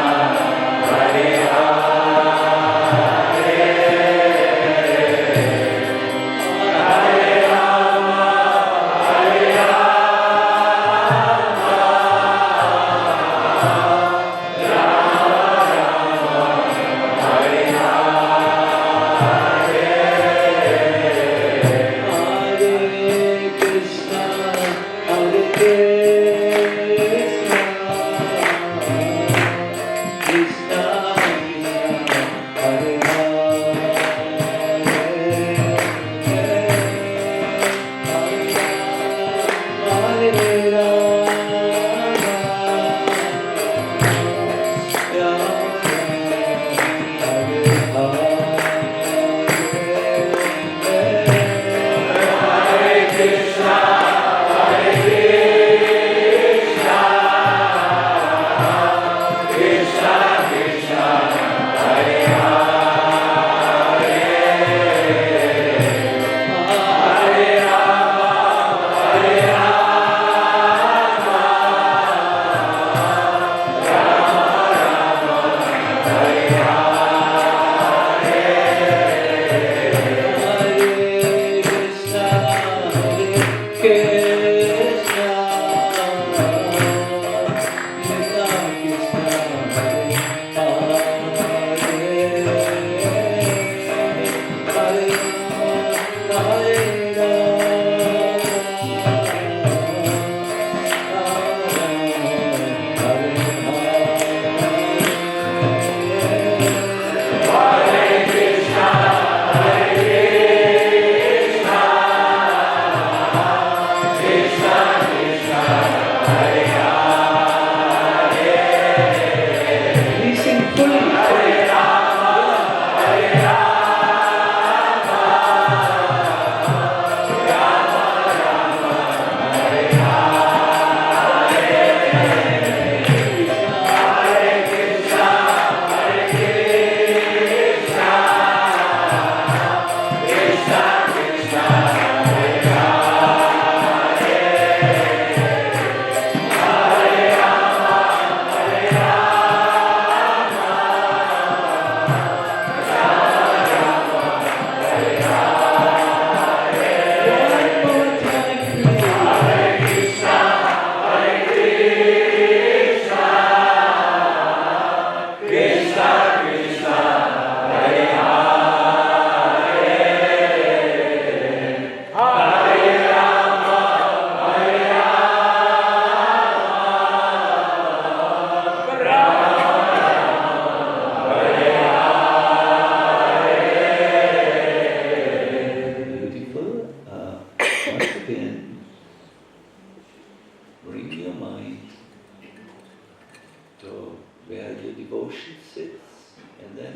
where your devotion sits, and then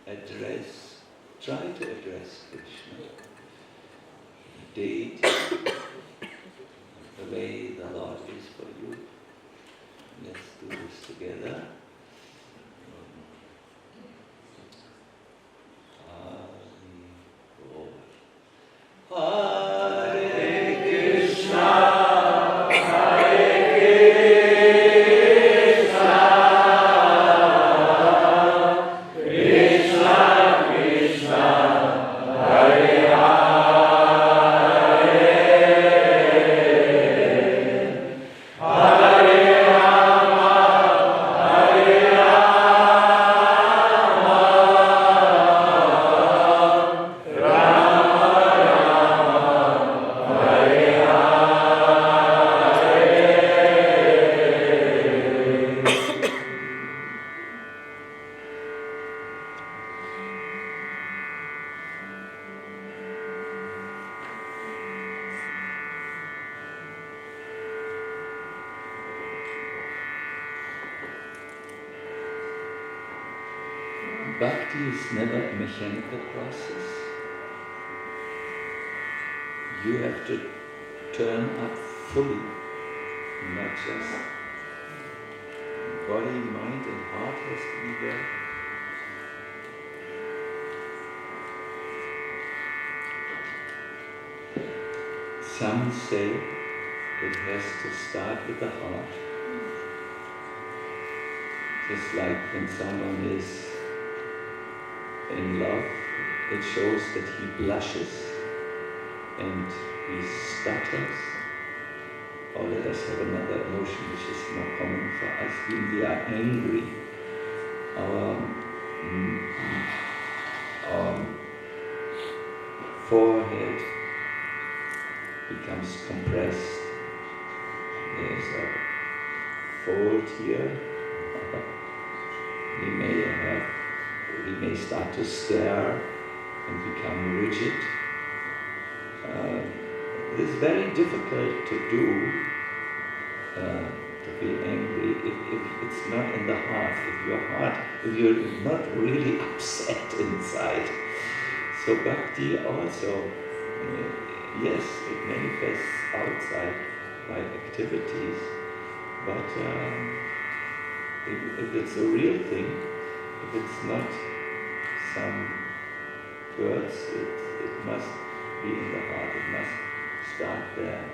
try to address Krishna, deity, the way the Lord is for you. Let's do this together. Bhakti is never a mechanical process. You have to turn up fully, not just body, mind and heart has to be there. Some say it has to start with the heart. Just like when someone is in love, it shows that he blushes and he stutters. Or let us have another emotion which is more common for us. When we are angry, our forehead becomes compressed. There's a fold here. We may start to stare and become rigid. It is very difficult to do, to be angry if it's not in the heart, if you're not really upset inside. So bhakti also, yes, it manifests outside by activities, but if it's a real thing, if it's not some words, it must be in the heart, it must start there.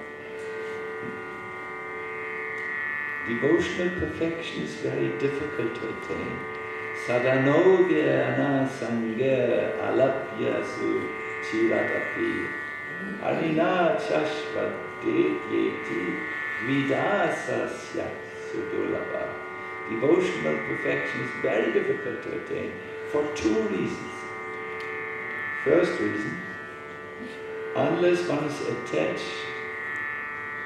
Devotional perfection is very difficult to attain. Sadhano gyana sangha alapya su chiratapi harina chashvate yeti vidasasya sudulabha. Devotional perfection is very difficult to attain for two reasons. First reason, unless one is attached,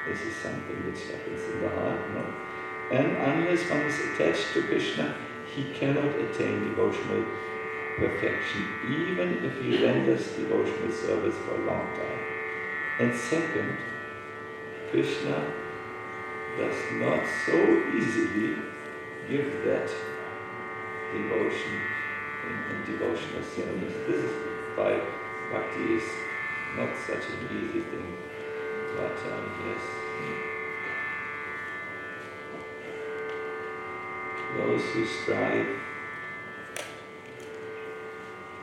this is something which happens in the heart, no? And unless one is attached to Krishna, he cannot attain devotional perfection, even if he renders devotional service for a long time. And second, Krishna does not so easily give that devotion in devotional service. This is why bhakti is not such an easy thing. But yes, those who strive,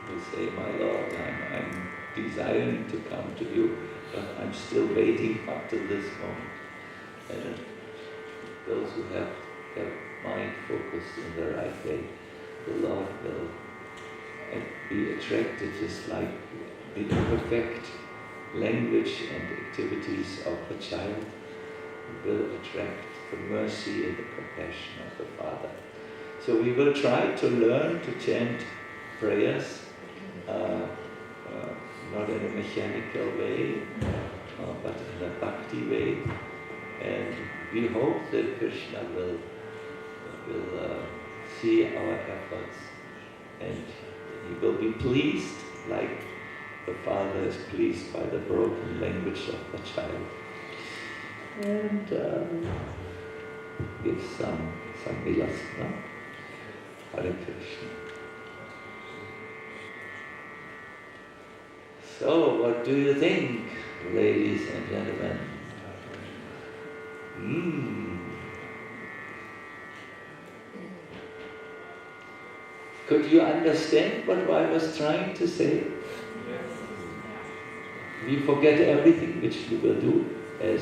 who say, my Lord, I'm desiring to come to you, but I'm still waiting up to this moment. And those who have mind focused in the right way, the Lord will be attracted, just like the perfect language and activities of the child will attract the mercy and the compassion of the Father. So we will try to learn to chant prayers, not in a mechanical way, but in a bhakti way. And we hope that Krishna will see our efforts and he will be pleased, like the Father is pleased by the broken language of the child. And give some vilasana. Hare Krishna. So, what do you think, ladies and gentlemen? Could you understand what I was trying to say? We forget everything which we will do as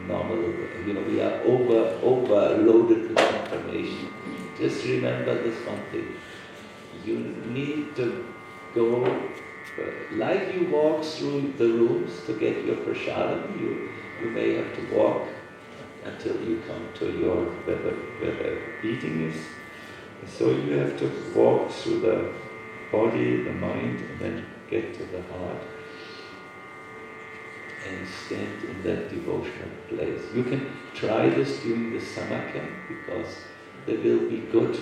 normal. We are overloaded with information. Just remember this one thing. You need to go, like you walk through the rooms to get your prasadam, you may have to walk until you come to where the eating is. So you have to walk through the body, the mind, and then get to the heart and stand in that devotional place. You can try this during the summer camp because there will be good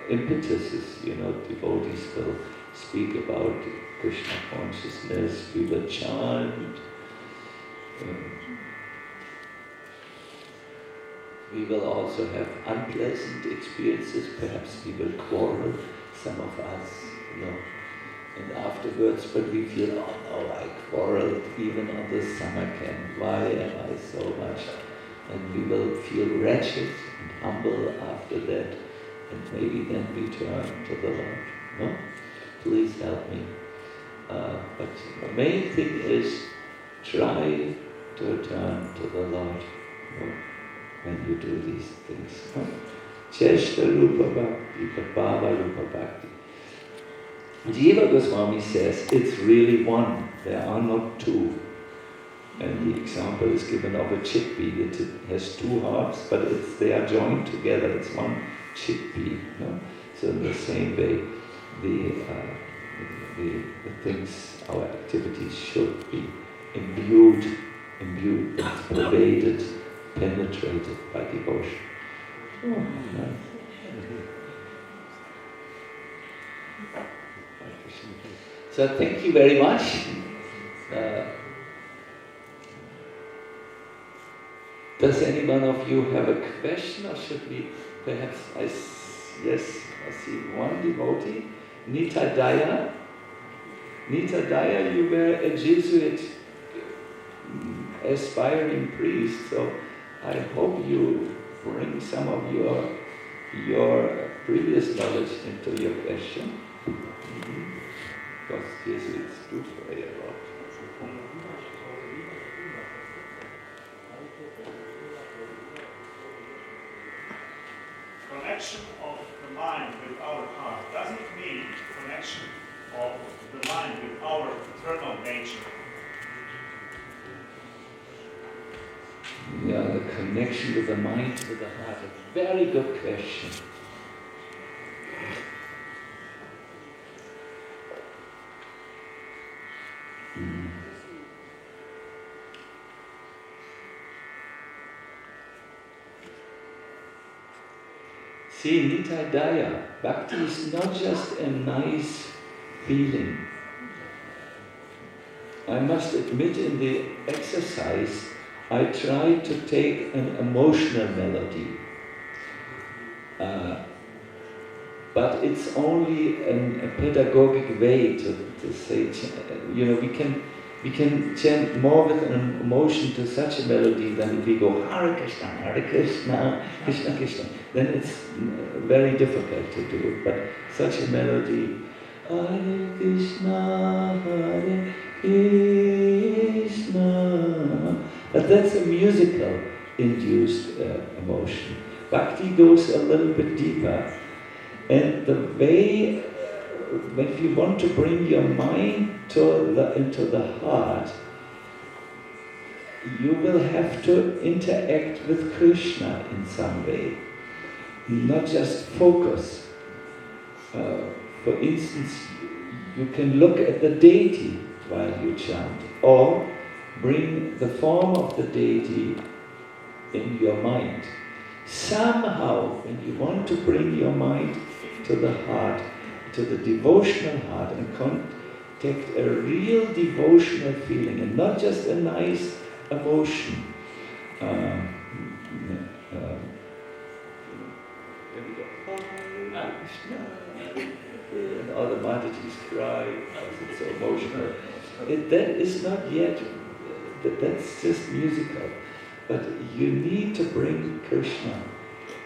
impetuses, devotees will speak about Krishna consciousness, we will chant, we will also have unpleasant experiences, perhaps we will quarrel, some of us, and afterwards, but we feel, oh no, I quarreled even on the summer camp, why am I so much? And we will feel wretched and humble after that, and maybe then return to the Lord. No? Please help me. But the main thing is, try to return to the Lord when you do these things. Cheshta Rupa Bhakti, Bhava Rupa Bhakti. Jiva Goswami says it's really one, there are not two. And the example is given of a chickpea. It has two halves, but they are joined together. It's one chickpea. So in the same way, the things, our activities should be imbued, pervaded, penetrated by devotion. So thank you very much. Does any one of you have a question, or should we perhaps, yes, I see one devotee, Nita Daya. Nita Daya, you were a Jesuit aspiring priest, so I hope you bring some of your previous knowledge into your question. Because Jesuits do pray a lot. Connection of the mind with our heart. Does it mean connection of the mind with our eternal nature? Yeah, the connection with the mind with the heart. A very good question. See, Nitai Daya, Bhakti is not just a nice feeling. I must admit, in the exercise, I tried to take an emotional melody. But it's only a pedagogic way to say, we can chant more with an emotion to such a melody than if we go Hare Krishna, Krishna Krishna. Then it's very difficult to do it. But such a melody, Hare Krishna, Hare Krishna. But that's a musical induced emotion. Bhakti goes a little bit deeper. And the way, when you want to bring your mind into the heart, you will have to interact with Krishna in some way, not just focus. For instance, you can look at the deity while you chant, or bring the form of the deity in your mind. Somehow, when you want to bring your mind to the heart, to the devotional heart, and contact a real devotional feeling, and not just a nice emotion. Then we go, Hare Krishna, and all the Matatis cry because it's so emotional. That is not yet, that's just musical. But you need to bring Krishna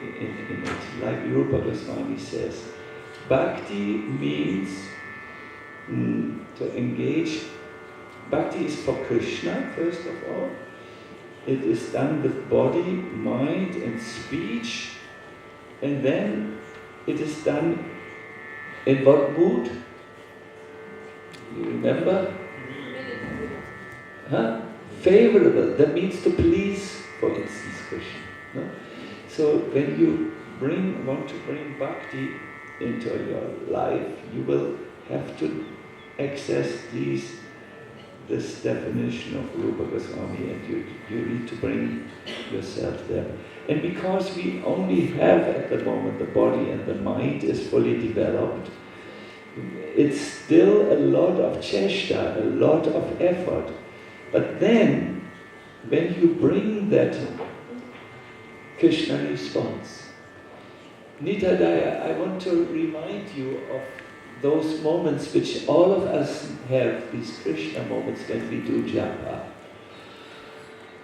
in it. Like Rupa Goswami says, Bhakti means to engage. Bhakti is for Krishna, first of all. It is done with body, mind and speech. And then it is done in what mood? You remember? Huh? Favorable. That means to please, for instance, Krishna. No? So when you want to bring bhakti into your life, you will have to access this definition of Rupa Goswami, and you need to bring yourself there. And because we only have at the moment the body and the mind is fully developed, it's still a lot of cheshta, a lot of effort. But then, when you bring that Krishna response, Nitadaya, I want to remind you of those moments which all of us have, these Krishna moments when we do japa.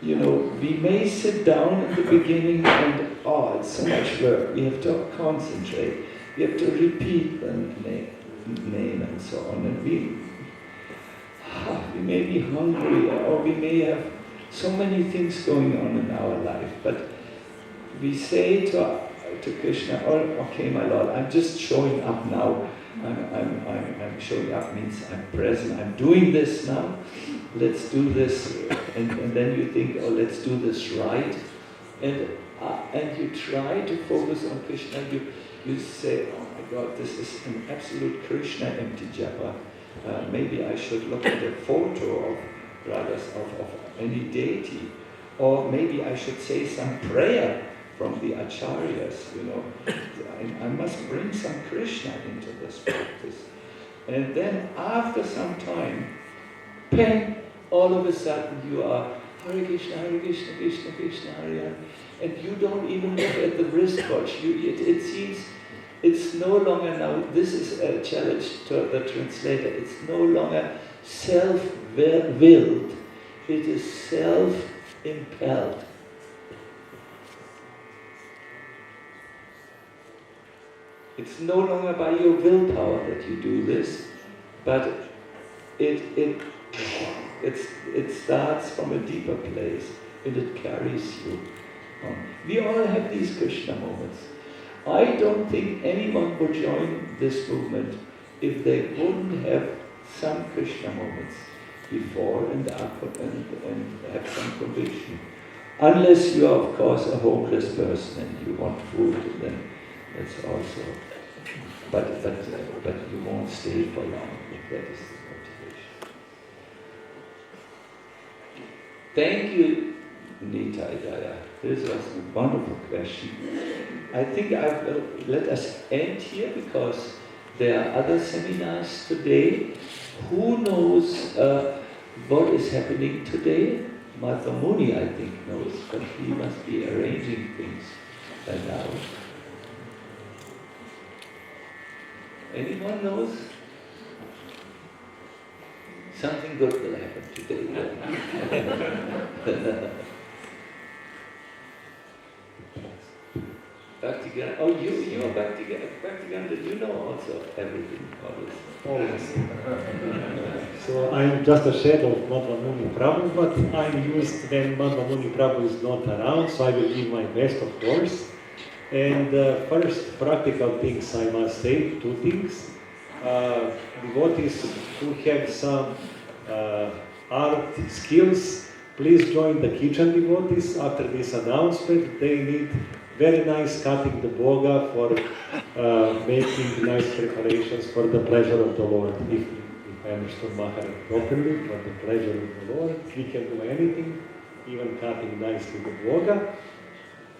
You know, we may sit down in the beginning and, it's so much work, we have to concentrate, we have to repeat the name and so on, and we may be hungry, or we may have so many things going on in our life, but we say to Krishna, okay, my Lord, I'm just showing up now. I'm showing up means I'm present. I'm doing this now. Let's do this, and then you think, let's do this right, and you try to focus on Krishna. You say, oh my God, this is an absolute Krishna empty japa. Maybe I should look at a photo of any deity, or maybe I should say some prayer from the acharyas, you know. I must bring some Krishna into this practice. And then after some time, bang, all of a sudden you are Hare Krishna, Hare Krishna, Krishna Krishna, Hare Hare, and you don't even look at the wristwatch. It seems it's no longer now, this is a challenge to the translator, it's no longer self-willed, it is self-impelled. It's no longer by your willpower that you do this, but it starts from a deeper place and it carries you on. We all have these Krishna moments. I don't think anyone would join this movement if they wouldn't have some Krishna moments before and after and have some conviction. Unless you are, of course, a homeless person and you want food, and then that's also. But you won't stay for long if that is the motivation. Thank you, Nitadaya. This was a wonderful question. I think I will let us end here because there are other seminars today. Who knows what is happening today? Mata Muni, I think, knows, but he must be arranging things by now. Anyone knows? Something good will happen today. Bhakti-gana. Oh, you are Bhakti-gana. You know also everything always. So I'm just a shadow of Madhva Muni Prabhu, but I'm used when Madhva Muni Prabhu is not around, so I will give my best, of course. And first, practical things I must say, two things. Devotees who have some art skills, please join the kitchen devotees after this announcement. They need very nice cutting the boga for making nice preparations for the pleasure of the Lord. If I understood Maharaj properly, for the pleasure of the Lord, we can do anything, even cutting nicely the boga.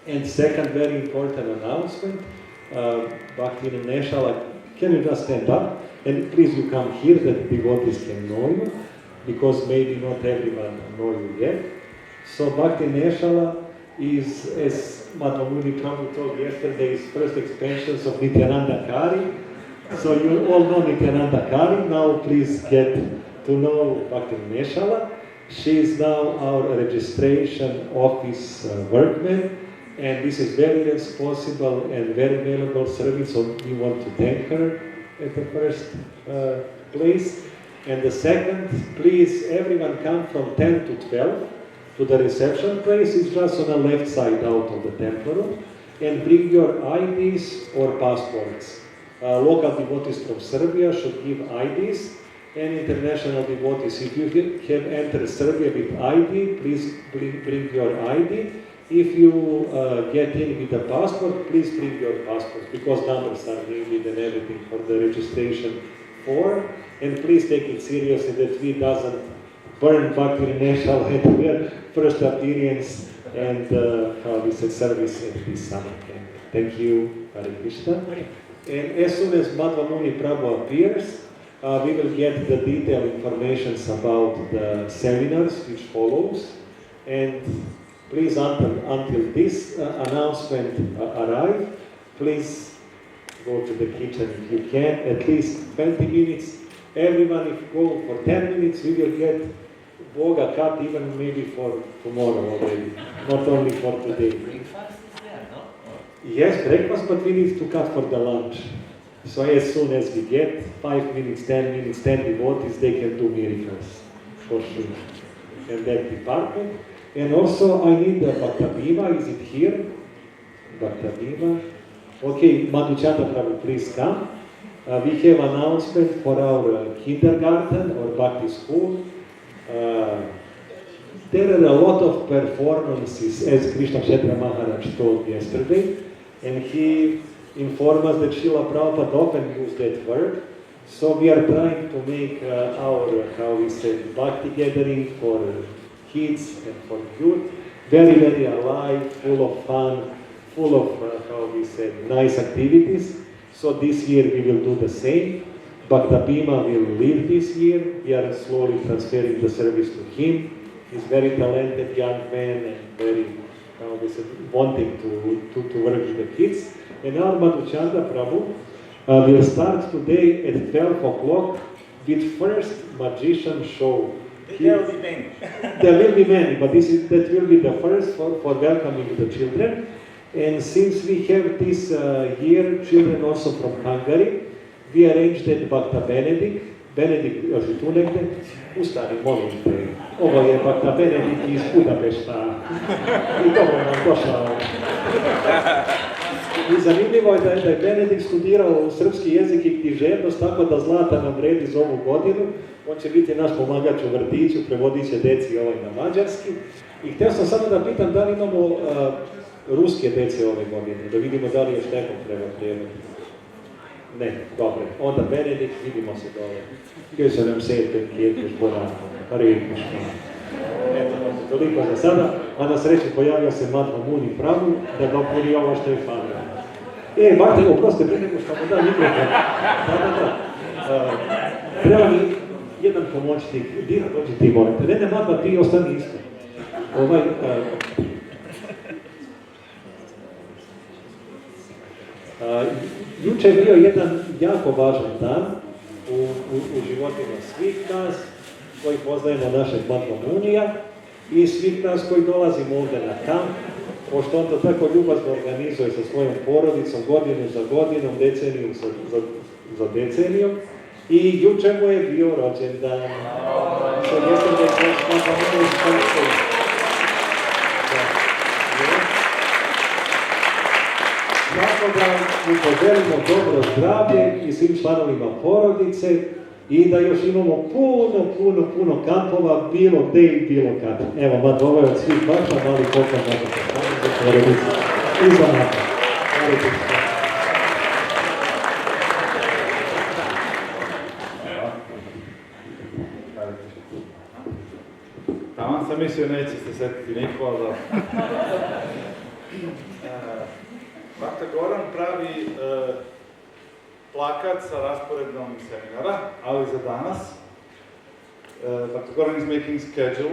And second, very important announcement, Bhakti Neshala, can you just stand up? And please you come here that devotees can know you, because maybe not everyone know you yet. So Bhakti Neshala is, as Madhva Muni Prabhu told yesterday, is first expansions of Nityananda Kari. So you all know Nityananda Kari. Now please get to know Bhakti Neshala. She is now our registration office workman, and this is very responsible and very valuable service, so we want to thank her at the first place. And the second, please everyone come from 10 to 12 to the reception place. It's just on the left side out of the temple room, and bring your IDs or passports. Local devotees from Serbia should give IDs, and international devotees, if you have entered Serbia with ID, please bring your ID. If you get in with a passport, please bring your passport, because numbers are needed and everything for the registration form. And please take it seriously that we doesn't burn Bhakti Neshal at their first appearance and how we said service at this summer camp. Thank you, Hare Krishna. And as soon as Madhva Muni Prabhu appears, we will get the detailed information about the seminars which follows. And please, until this announcement arrives, please go to the kitchen if you can, at least 20 minutes. Everyone, if you go for 10 minutes, we will get Boga cut even maybe for tomorrow already, not only for today. Breakfast is there, no? Yes, breakfast, but we need to cut for the lunch. So as soon as we get 5 minutes, 10 minutes, 10 devotees, they can do miracles, for sure. And that department. And also I need the Bhaktabhima, is it here? Bhaktabhima. Okay, Madhuchanda Prabhu, please come. We have announcement for our kindergarten or Bhakti school. There are a lot of performances, as Krishna Kshetra Maharaj told yesterday, and he informed us that Srila Prabhupada often used that word. So we are trying to make our, how we say, Bhakti gathering for kids and for youth very, very alive, full of fun, full of, how we say, nice activities. So this year we will do the same. Bhaktabhima will lead this year. We are slowly transferring the service to him. He's very talented young man and very, how we say, wanting to work with the kids. And our Madhuchanda Prabhu will start today at 12 o'clock with first magician show. There will be many. There will be many, but that will be the first for welcoming the children. And since we have this year children also from Hungary, we arranged that Bhakta Benedict, još i tu negdje, ustani, molim te, ovo je Bhakta Benedict iz Budapešta i dobro nam došao. I zanimljivo je da je Benedikt studirao srpski jezik i književnost, tako da zlata nam vredi za ovu godinu. On će biti naš pomagač u vrtiću, prevodit će deci na mađarski. I htio sam samo da pitam da li imamo ruske dece ove godine, da vidimo da li još nekom treba prijevod. Ne, dobro. Onda Benedikt, vidimo se dole. Köszönöm szépen, kérkes barátom. Hare Krishna. Eto, toliko za sada. A na sreću pojavio se Madhva Muni Prabhu da dopuni ovo što je falilo. Bate, oproste, prije nego što mu da mikrofon. Da. Treba mi jedan pomoćnik. Dina, dođi ti, molite. Ne, Madhva, ti ostani isto. Juče je bio jedan jako važan dan u životima svih nas koji poznajemo našeg Madhva Munija i svih nas koji dolazimo ovdje na kamp, pošto on to tako ljubazno organizuje sa svojom porodicom godinu za godinom, deceniju za decenijom. I juče mu je bio rođendan. Tako da mu poželimo dobro zdravlje i svim članovima porodice i da još imamo puno kampova, bilo gde i bilo kada. Evo, Madhva, ovo je od svih vaša, mali poklon za porodicu. I za Madhva. Taman sam mislio, neće se setiti niko, ali Bhakta Goran pravi plakat sa rasporedom seminara, ali za danas. Bhakta Goran is making schedule,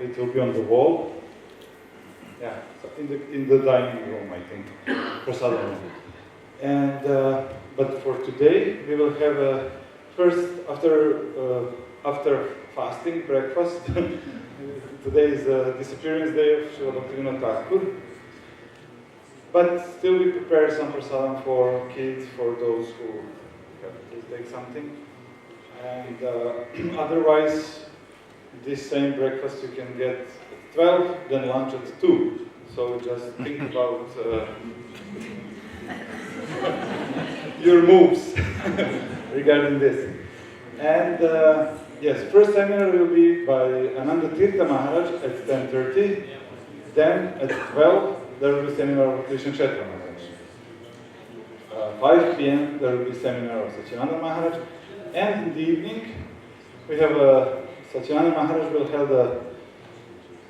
it will be on the wall. Yeah, so in the dining room, I think, prasadam room. And but for today, we will have first after fasting breakfast. Today is the disappearance day of Srila Bhaktivinoda Thakur. But still, we prepare some prasadam for kids, for those who have to take something. And otherwise, this same breakfast you can get at 12, then lunch at 2. So just think about your moves regarding this. And yes, first seminar will be by Ananda Tirtha Maharaj at 10:30. Then at 12, there will be seminar of Krishna Kshetra Maharaj. 5 p.m. there will be seminar of Sacinandana Maharaj. And in the evening, we have Sacinandana Maharaj will have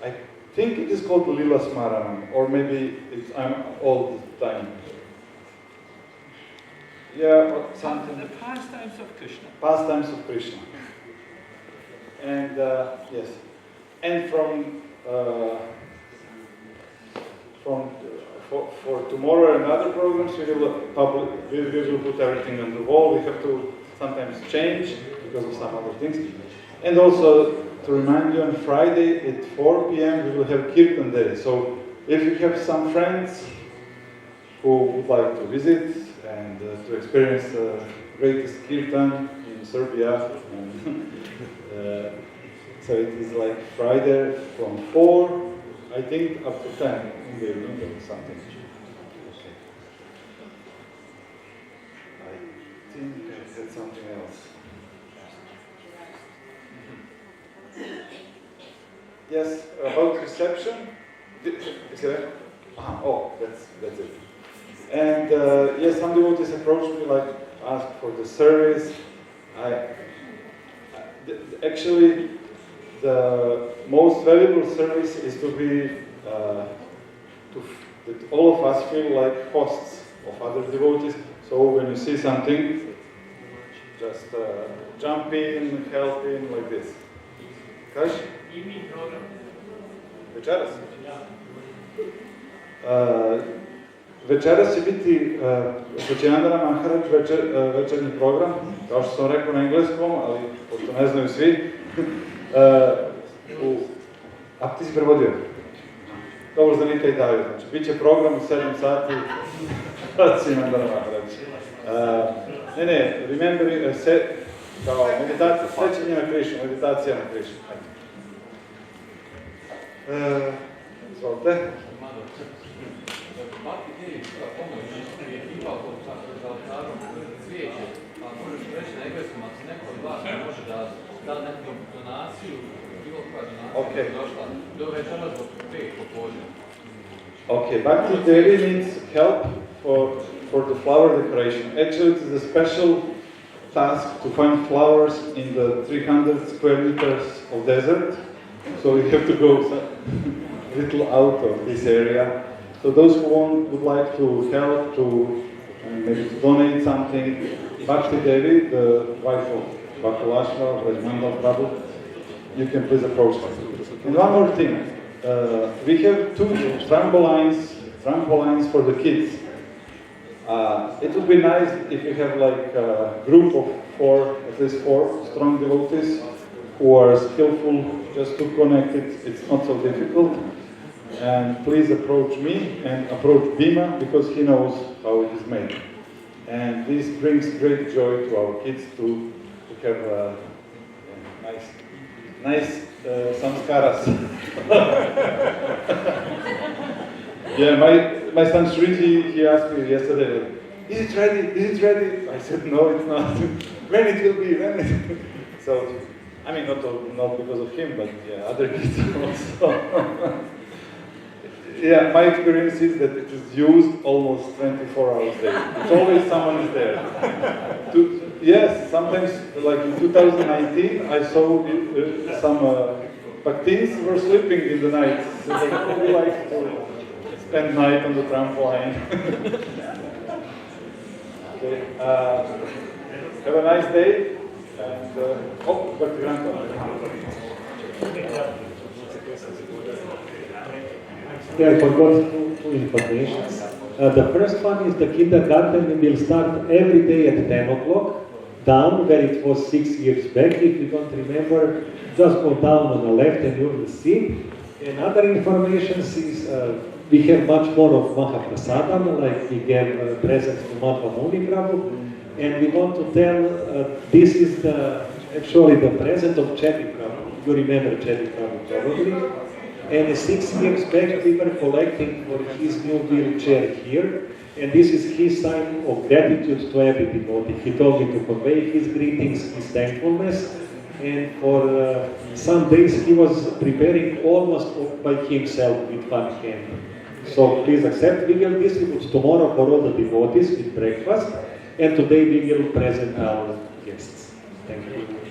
I think it is called the Lila Smaranam, or maybe I'm all the time. Yeah, something. The pastimes of Krishna. Pastimes of Krishna. And yes, and for tomorrow and other programs, we will put everything on the wall. We have to sometimes change because of some other things. And also, to remind you, on Friday at 4 p.m. we will have Kirtan Day. So if you have some friends who would like to visit and to experience the greatest Kirtan in Serbia, so it is like Friday from 4, I think, up to 10 in the evening or something. I think I said something else. Yes, about reception. Is it? Oh, that's it. And yes, some devotees approached me, like asked for the service. Actually, the most valuable service is to be that all of us feel like hosts of other devotees. So when you see something, just jump in, help in, like this. Kaš? Evening program. Večeras? Večeras će biti Sacinandana Maharaj večernji program, kao što sam rekao na engleskom, ali pošto ne znaju svi. A ti si prevodio? Dobro, za Nika i David. Znači, bit će program u 7 sati Sacinandana Maharaj. Remember, kao meditacija, sećanje na Krišnu, meditacija na Krišnu. Izvolite. Svaki dej pomoć je imao za oltarom cvijeće, pa možeš reći na engleskom, ako se neko od vas može da neku donaciju, bilo koja donacija je došla do večera zbog 5 popodne. Okay, Bhakti Devi needs help for the flower decoration. Actually, it is a special task to find flowers in the 300 square meters of desert. So we have to go a little out of this area. So those who would like to help, maybe to donate something, Bhakti Devi, the wife of Bhakulashva, Rajmandal Prabhu, you can please approach her. And one more thing, we have 2 trampolines for the kids. It would be nice if you have like a group of 4, at least 4 strong devotees who are skillful just to connect it. It's not so difficult. And please approach me and approach Bhima because he knows how it is made. And this brings great joy to our kids to have nice samskaras. Yeah, my son Shriji, he asked me yesterday, like, is it ready? Is it ready? I said, no, it's not. When it will be? When? So, I mean, not because of him, but yeah, other kids also. Yeah, my experience is that it is used almost 24 hours a day. It's always someone is there. Yes, sometimes, like in 2019, I saw some Bhaktins were sleeping in the night. So they really like to spend night on the trampoline. Okay, have a nice day. And, Bhakti Grandpa. Yeah, I forgot two informations. The first one is the kindergarten will start every day at 10 o'clock, down where it was 6 years back. If you don't remember, just go down on the left and you will see. And other information is we have much more of Mahaprasadam, like we gave presents to Madhva Muni Prabhu. And we want to tell, this is actually the present of Chedi Prabhu. You remember Chedi Prabhu probably. And 6 years back we were collecting for his new wheelchair here. And this is his sign of gratitude to every devotee. He told me to convey his greetings, his thankfulness. And for some days he was preparing almost by himself with one hand. So please accept, we will distribute tomorrow for all the devotees with breakfast. And today we will present our guests. Thank you.